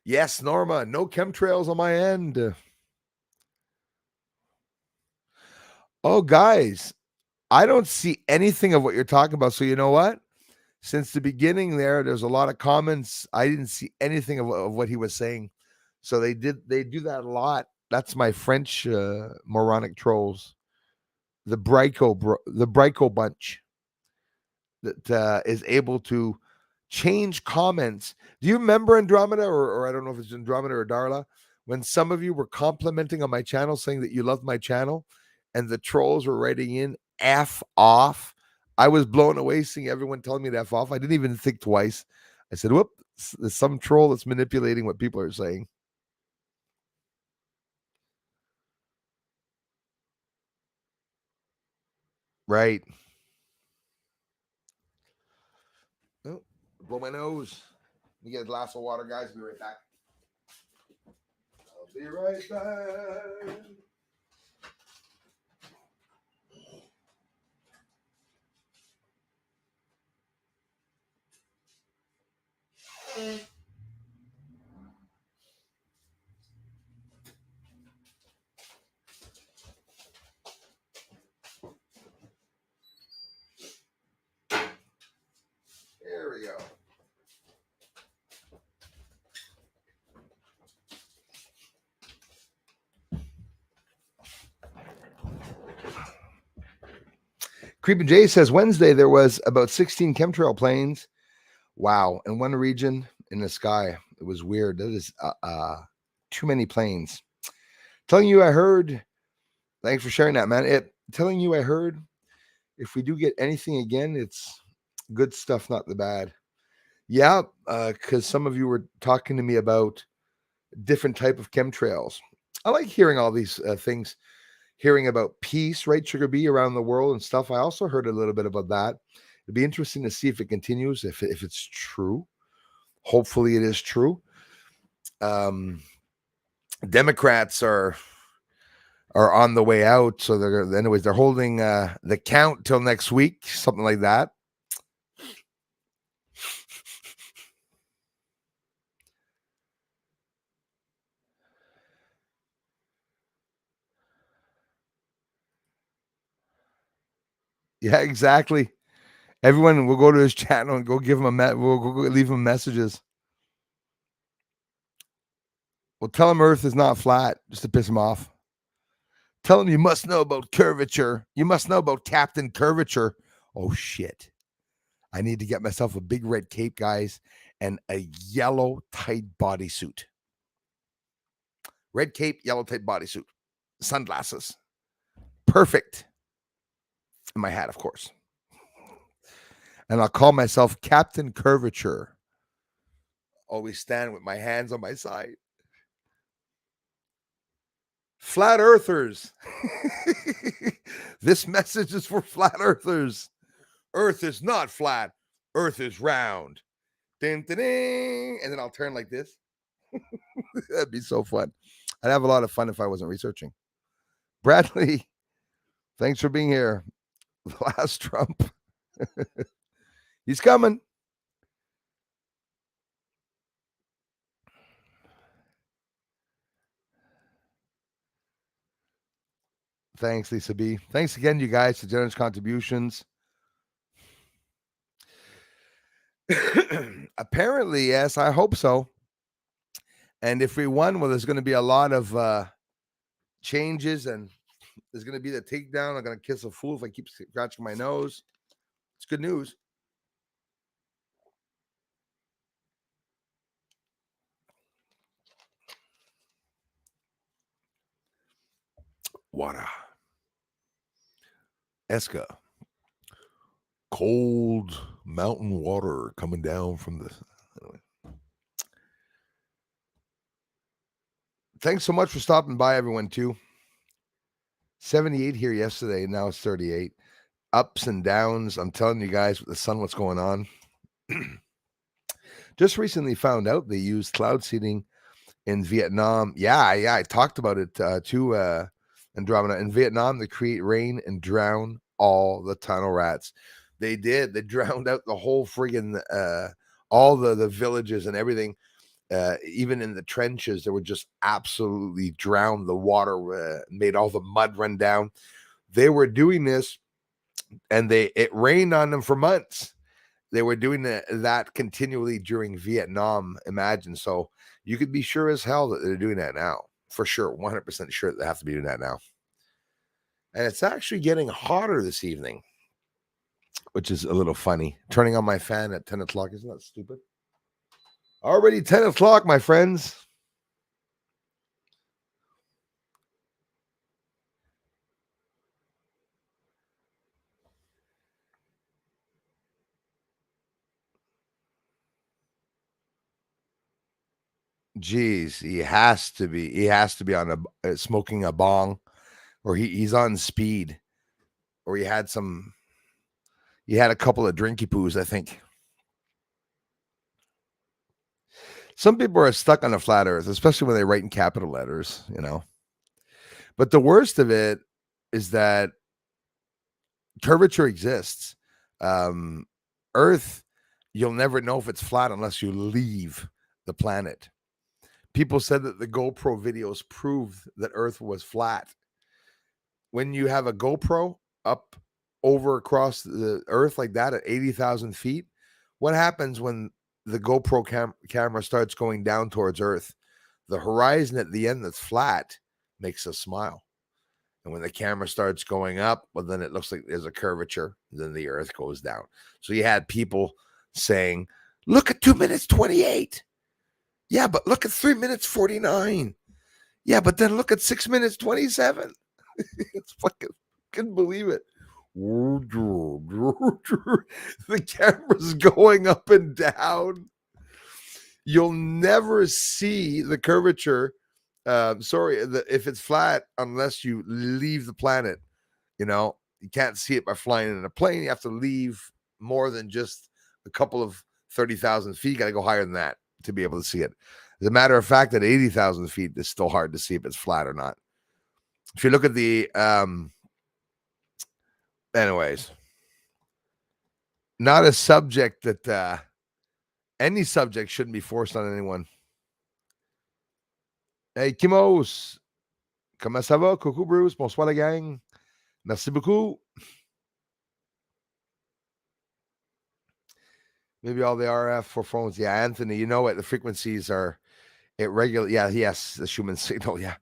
Yes, Norma. No chemtrails on my end. Oh, guys, I don't see anything of what you're talking about. So you know what? Since the beginning there's a lot of comments. I didn't see anything of what he was saying. So they do that a lot. That's my French moronic trolls. The Bryco bunch that is able to change comments. Do you remember Andromeda, or I don't know if it's Andromeda or Darla, when some of you were complimenting on my channel, saying that you loved my channel, and the trolls were writing in F off? I was blown away seeing everyone telling me to F off. I didn't even think twice. I said, whoop, there's some troll that's manipulating what people are saying. Right. Oh, blow my nose. Let me get a glass of water, guys. I'll be right back. I'll be right back. There we go. Creepin' Jay says Wednesday there was about 16 chemtrail planes. Wow, in one region in the sky. It was weird. That is too many planes. Telling you I heard. Thanks for sharing that, man. Telling you I heard. If we do get anything again, it's good stuff, not the bad. Yeah, because some of you were talking to me about different type of chemtrails. I like hearing all these things. Hearing about peace, right, Sugar Bee, around the world and stuff. I also heard a little bit about that. It'd be interesting to see if it continues, if it's true. Hopefully, it is true. Democrats are on the way out, so they're holding the count till next week, something like that. Yeah, exactly. Everyone will go to his channel and go give him we'll go leave him messages. Well, tell him Earth is not flat, just to piss him off. Tell him you must know about curvature. You must know about Captain Curvature. Oh, shit. I need to get myself a big red cape, guys, and a yellow tight bodysuit. Red cape, yellow tight bodysuit. Sunglasses. Perfect. And my hat, of course. And I'll call myself Captain Curvature. Always stand with my hands on my side. Flat earthers. This message is for flat earthers. Earth is not flat. Earth is round. Ding, ding, ding. And then I'll turn like this. That'd be so fun. I'd have a lot of fun if I wasn't researching. Bradley, thanks for being here. The last Trump. He's coming. Thanks, Lisa B. Thanks again, you guys, for generous contributions. Apparently, yes, I hope so. And if we won, well, there's going to be a lot of changes, and there's going to be the takedown. I'm going to kiss a fool if I keep scratching my nose. It's good news. Water. Eska. Cold mountain water coming down from the... Anyway. Thanks so much for stopping by, everyone, too. 78 here yesterday. Now it's 38. Ups and downs. I'm telling you guys with the sun, what's going on. Just recently found out they used cloud seeding in Vietnam. Yeah, I talked about it too, Andromeda. In Vietnam, they create rain and drown all the tunnel rats. They did. They drowned out the whole friggin' all the villages and everything. Even in the trenches, they were just absolutely drowned. The water made all the mud run down. They were doing this, and it rained on them for months. They were doing that continually during Vietnam. Imagine. So you could be sure as hell that they're doing that now. For sure. 100% sure that they have to be doing that now. And it's actually getting hotter this evening, which is a little funny. Turning on my fan at 10 o'clock. Isn't that stupid? Already 10 o'clock, my friends. Jeez, he has to be. He has to be on smoking a bong, or he's on speed, or he had a couple of drinky poos, I think. Some people are stuck on a flat earth, especially when they write in capital letters, But the worst of it is that curvature exists. Earth, you'll never know if it's flat unless you leave the planet. People said that the GoPro videos proved that Earth was flat. When you have a GoPro up over across the Earth like that at 80,000 feet, what happens when the GoPro camera starts going down towards Earth? The horizon at the end that's flat makes us smile. And when the camera starts going up, well, then it looks like there's a curvature. Then the Earth goes down. So you had people saying, look at 2 minutes 28. Yeah, but look at 3 minutes 49. Yeah, but then look at 6 minutes 27. It's fucking, couldn't believe it. The camera's going up and down. You'll never see the curvature. If it's flat, unless you leave the planet, you can't see it by flying in a plane. You have to leave more than just a couple of 30,000 feet. You got to go higher than that to be able to see it. As a matter of fact, at 80,000 feet, it's still hard to see if it's flat or not. If you look at the, anyways, not a subject that any subject shouldn't be forced on anyone. Hey, Kimos, comment ça va? Coucou, Bruce. Bonsoir, la gang. Merci beaucoup. Maybe all the RF for phones. Yeah, Anthony, you know what? The frequencies are, it regulate. Yeah, yes, the Schumann signal. Yeah.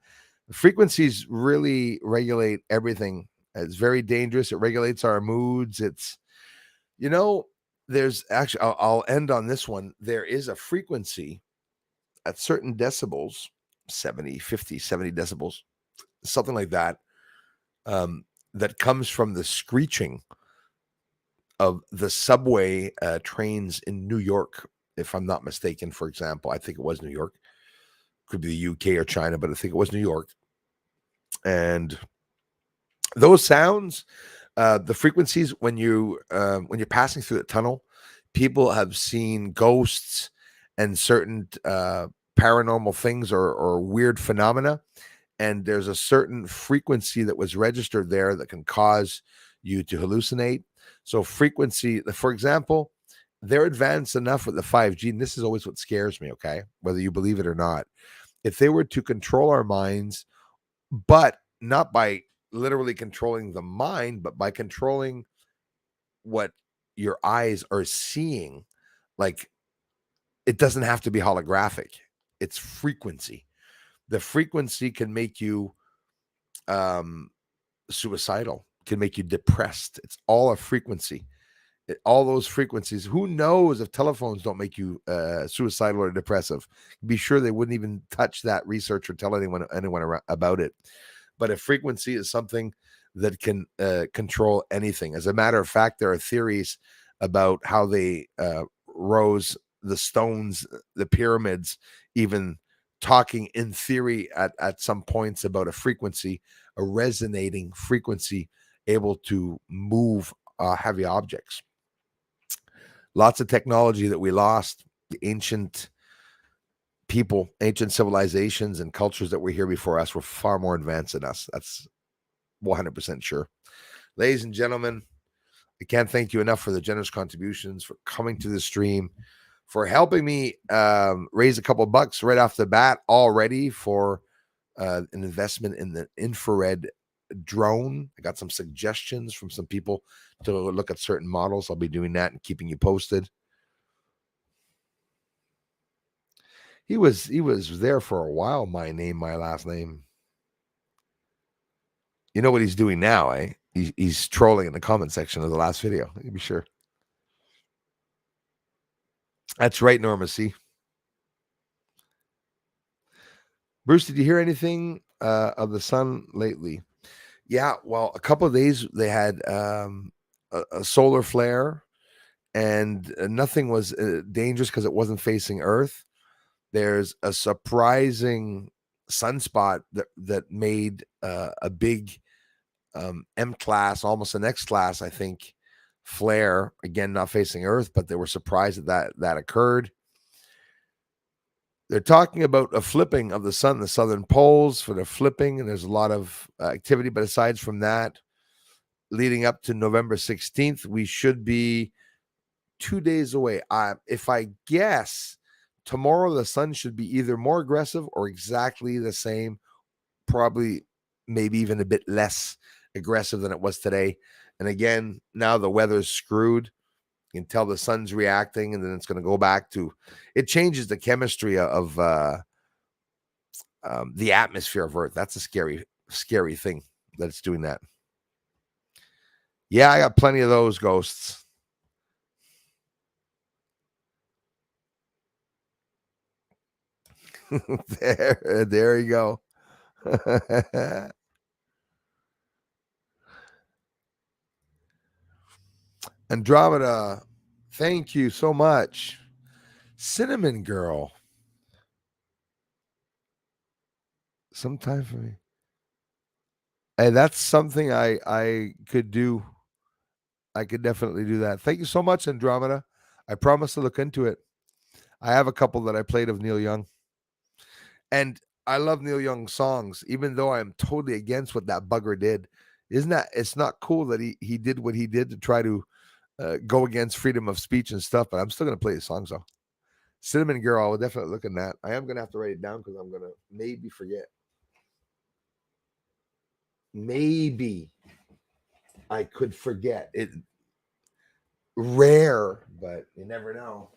The frequencies really regulate everything. It's very dangerous. It regulates our moods. It's, there's actually, I'll end on this one. There is a frequency at certain decibels, 70, 50, 70 decibels, something like that, that comes from the screeching of the subway trains in New York, if I'm not mistaken. For example, I think it was New York. Could be the UK or China, but I think it was New York. And those sounds, the frequencies, when you're passing through the tunnel, people have seen ghosts and certain paranormal things or weird phenomena. And there's a certain frequency that was registered there that can cause you to hallucinate. So frequency, for example, they're advanced enough with the 5G, and this is always what scares me, okay? Whether you believe it or not. If they were to control our minds, but not by literally controlling the mind, but by controlling what your eyes are seeing, like, it doesn't have to be holographic. It's frequency. The frequency can make you suicidal, can make you depressed. It's all a frequency. All those frequencies. Who knows if telephones don't make you suicidal or depressive? Be sure they wouldn't even touch that research or tell anyone about it. But a frequency is something that can control anything. As a matter of fact, there are theories about how they rose the stones, the pyramids, even talking in theory at some points about a frequency, a resonating frequency able to move heavy objects. Lots of technology that we lost. The ancient people, ancient civilizations and cultures that were here before us were far more advanced than us. That's 100% sure. Ladies and gentlemen, I can't thank you enough for the generous contributions, for coming to the stream, for helping me raise a couple bucks right off the bat already for an investment in the infrared drone. I got some suggestions from some people to look at certain models. I'll be doing that and keeping you posted. He was there for a while. My name, my last name. You know what he's doing now, eh? He's trolling in the comment section of the last video. You be sure. That's right, Norma C. Bruce, did you hear anything of the sun lately? Yeah, well, a couple of days they had a solar flare, and nothing was dangerous because it wasn't facing Earth. There's a surprising sunspot that made a big M class, almost an X class, I think, flare. Again, not facing Earth, but they were surprised that occurred. They're talking about a flipping of the sun, the southern poles for the flipping, and there's a lot of activity. But aside from that, leading up to November 16th, we should be 2 days away. If I guess, tomorrow the sun should be either more aggressive or exactly the same, probably maybe even a bit less aggressive than it was today. And again, now the weather's screwed. You can tell the sun's reacting, and then it's going to go back to, it changes the chemistry of the atmosphere of Earth. That's a scary thing that it's doing that. Yeah, I got plenty of those ghosts. there you go. Andromeda, thank you so much. Cinnamon Girl. Sometime for me. Hey, that's something I could do. I could definitely do that. Thank you so much, Andromeda. I promise to look into it. I have a couple that I played of Neil Young. And I love Neil Young's songs, even though I'm totally against what that bugger did. It's not cool that he did what he did to try to go against freedom of speech and stuff, but I'm still going to play his songs though. Cinnamon Girl, I will definitely look at that. I am going to have to write it down because I'm going to maybe forget. Maybe I could forget it. Rare, but you never know.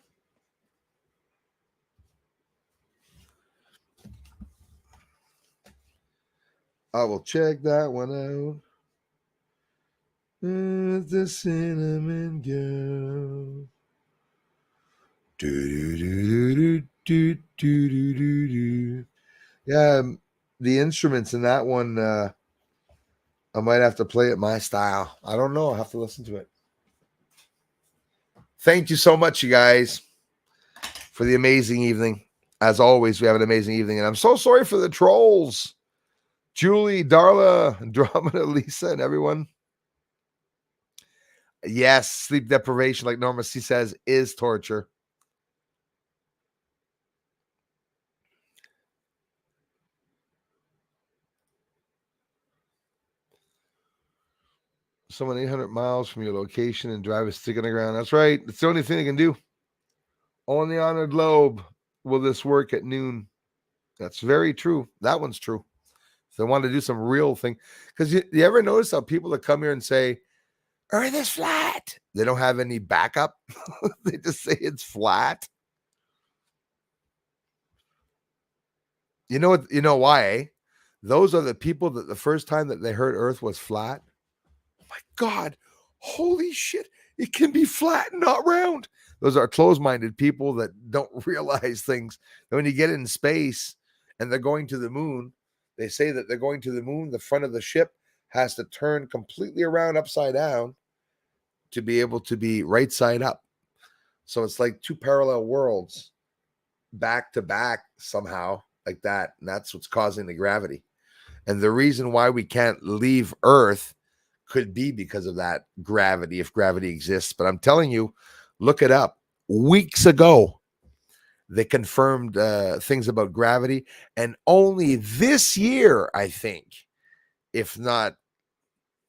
I will check that one out. It's the Cinnamon Girl. Yeah, the instruments in that one, I might have to play it my style. I don't know. I'll have to listen to it. Thank you so much, you guys, for the amazing evening. As always, we have an amazing evening. And I'm so sorry for the trolls. Julie, Darla, Andromeda, Lisa, and everyone. Yes, sleep deprivation, like Norma C says, is torture. Someone 800 miles from your location and drive a stick on the ground. That's right. It's the only thing they can do. On the honored globe will this work at noon. That's very true. That one's true. If they want to do some real thing. Because you ever notice how people that come here and say, Earth is flat, they don't have any backup. They just say it's flat. You know what? You know why? Eh? Those are the people that the first time that they heard Earth was flat. Oh my God! Holy shit! It can be flat and not round. Those are closed-minded people that don't realize things. And when you get in space and they're going to the moon, they say that they're going to the moon. The front of the ship has to turn completely around upside down to be able to be right side up. So it's like two parallel worlds back to back somehow. like that. And that's what's causing the gravity. And the reason why we can't leave Earth could be because of that gravity, if gravity exists. But I'm telling you, look it up. Weeks ago, they confirmed things about gravity. And only this year, I think, if not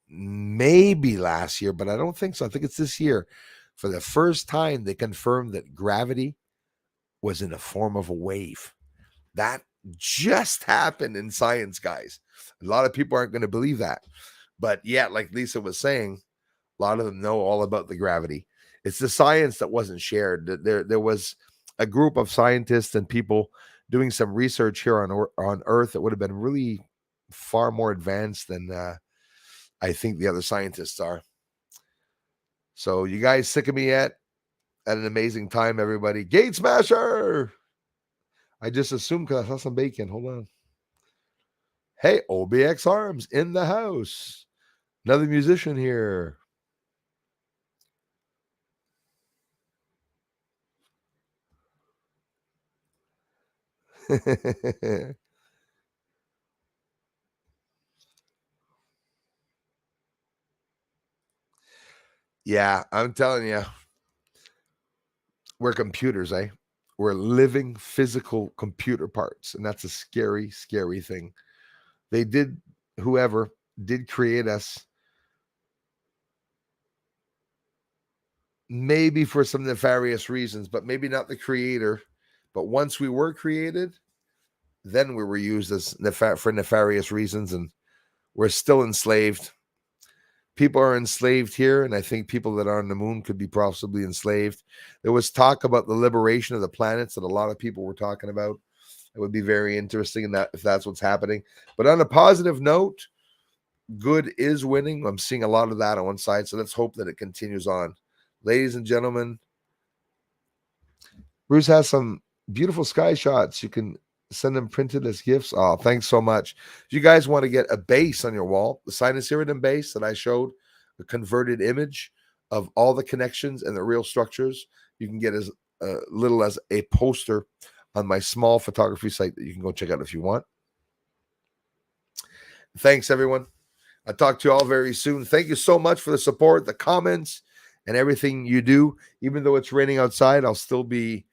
maybe last year, but I don't think so. I think it's this year. For the first time, they confirmed that gravity was in the form of a wave. That just happened in science, guys. A lot of people aren't going to believe that. But yeah, like Lisa was saying, a lot of them know all about the gravity. It's the science that wasn't shared. There was a group of scientists and people doing some research here on Earth that would have been really far more advanced than I think the other scientists are. So you guys sick of me yet? Had an amazing time, everybody. Gate Smasher! I just assumed because I saw some bacon. Hold on. Hey, OBX Arms in the house. Another musician here. Yeah, I'm telling you, we're computers, eh? We're living physical computer parts, and that's a scary, scary thing. Whoever did create us, maybe for some nefarious reasons, but maybe not the creator. But once we were created, then we were used as for nefarious reasons, and we're still enslaved. People are enslaved here, and I think people that are on the moon could be possibly enslaved. There was talk about the liberation of the planets that a lot of people were talking about. It would be very interesting in that if that's what's happening. But on a positive note, good is winning. I'm seeing a lot of that on one side, so let's hope that it continues on. Ladies and gentlemen, Bruce has some beautiful sky shots. You can send them printed as gifts. Oh, thanks so much. If you guys want to get a base on your wall, the sinus iridium base that I showed, a converted image of all the connections and the real structures, you can get as little as a poster on my small photography site that you can go check out if you want. Thanks, everyone. I'll talk to you all very soon. Thank you so much for the support, the comments, and everything you do. Even though it's raining outside, I'll still be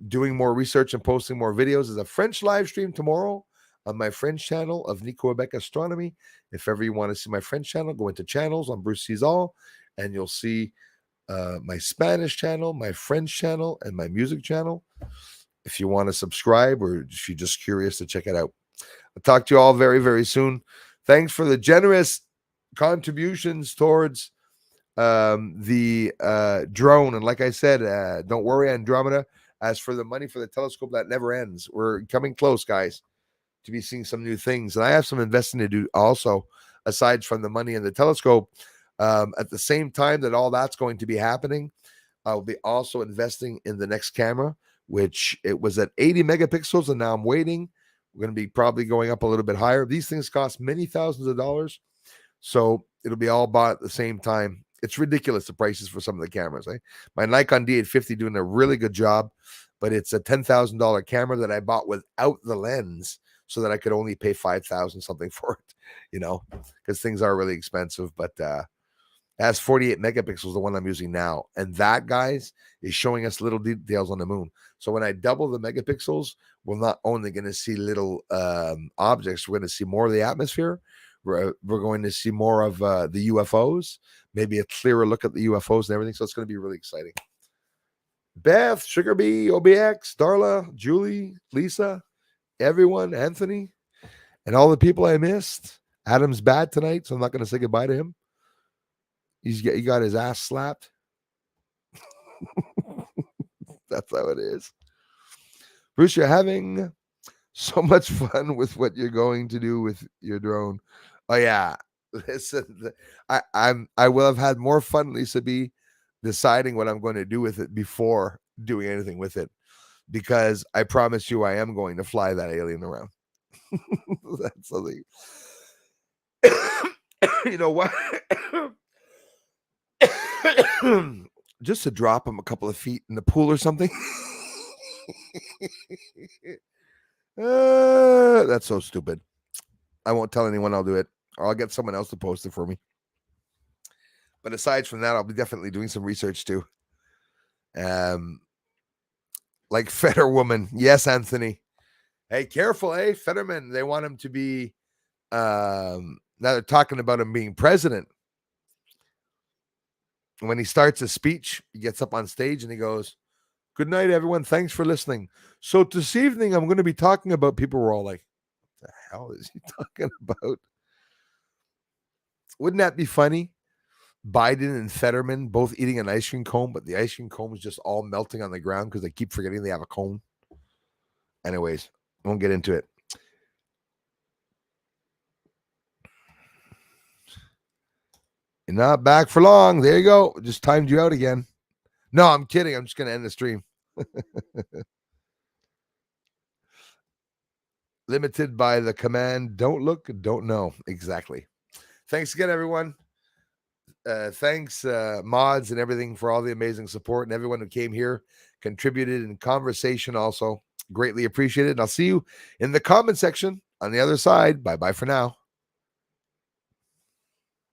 doing more research and posting more videos. There's a French live stream tomorrow on my French channel of Nico Quebec Astronomy. If ever you want to see my French channel, go into channels on Bruce Sees All, and you'll see my Spanish channel, my French channel, and my music channel. If you want to subscribe or if you're just curious to check it out. I'll talk to you all very, very soon. Thanks for the generous contributions towards the drone. And like I said, don't worry, Andromeda. As for the money for the telescope, that never ends. We're coming close, guys, to be seeing some new things. And I have some investing to do also, aside from the money and the telescope. At the same time that all that's going to be happening, I'll be also investing in the next camera, which it was at 80 megapixels, and now I'm waiting. We're going to be probably going up a little bit higher. These things cost many thousands of dollars, so it'll be all bought at the same time. It's ridiculous, the prices for some of the cameras. Eh? My Nikon D850 doing a really good job, but it's a $10,000 camera that I bought without the lens so that I could only pay $5,000 something for it, because things are really expensive. But it has 48 megapixels, the one I'm using now. And that, guys, is showing us little details on the moon. So when I double the megapixels, we're not only going to see little objects, we're going to see more of the atmosphere. We're going to see more of the UFOs, maybe a clearer look at the UFOs and everything. So it's going to be really exciting. Beth, Sugar Bee, OBX, Darla, Julie, Lisa, everyone, Anthony, and all the people I missed. Adam's bad tonight, so I'm not going to say goodbye to him. He got his ass slapped. That's how it is. Bruce, you're having so much fun with what you're going to do with your drone. Oh yeah, listen, I will have had more fun, Lisa B, deciding what I'm going to do with it before doing anything with it, because I promise you, I am going to fly that alien around. That's something. You know what? Just to drop him a couple of feet in the pool or something. That's so stupid. I won't tell anyone I'll do it, or I'll get someone else to post it for me. But aside from that, I'll be definitely doing some research too. Like Fetterwoman. Yes, Anthony. Hey, careful, Fetterman. They want him to be now they're talking about him being president. When he starts a speech, he gets up on stage and he goes, "Good night, everyone. Thanks for listening. So this evening, I'm going to be talking about," people were all like, "What the hell is he talking about?" Wouldn't that be funny? Biden and Fetterman both eating an ice cream cone, but the ice cream cone is just all melting on the ground because they keep forgetting they have a cone. Anyways, won't get into it. You're not back for long. There you go. Just timed you out again. No, I'm kidding. I'm just going to end the stream. Limited by the command, don't look, don't know. Exactly. Thanks again, everyone. Thanks, mods and everything, for all the amazing support, and everyone who came here, contributed in conversation also. Greatly appreciated. And I'll see you in the comment section on the other side. Bye-bye for now.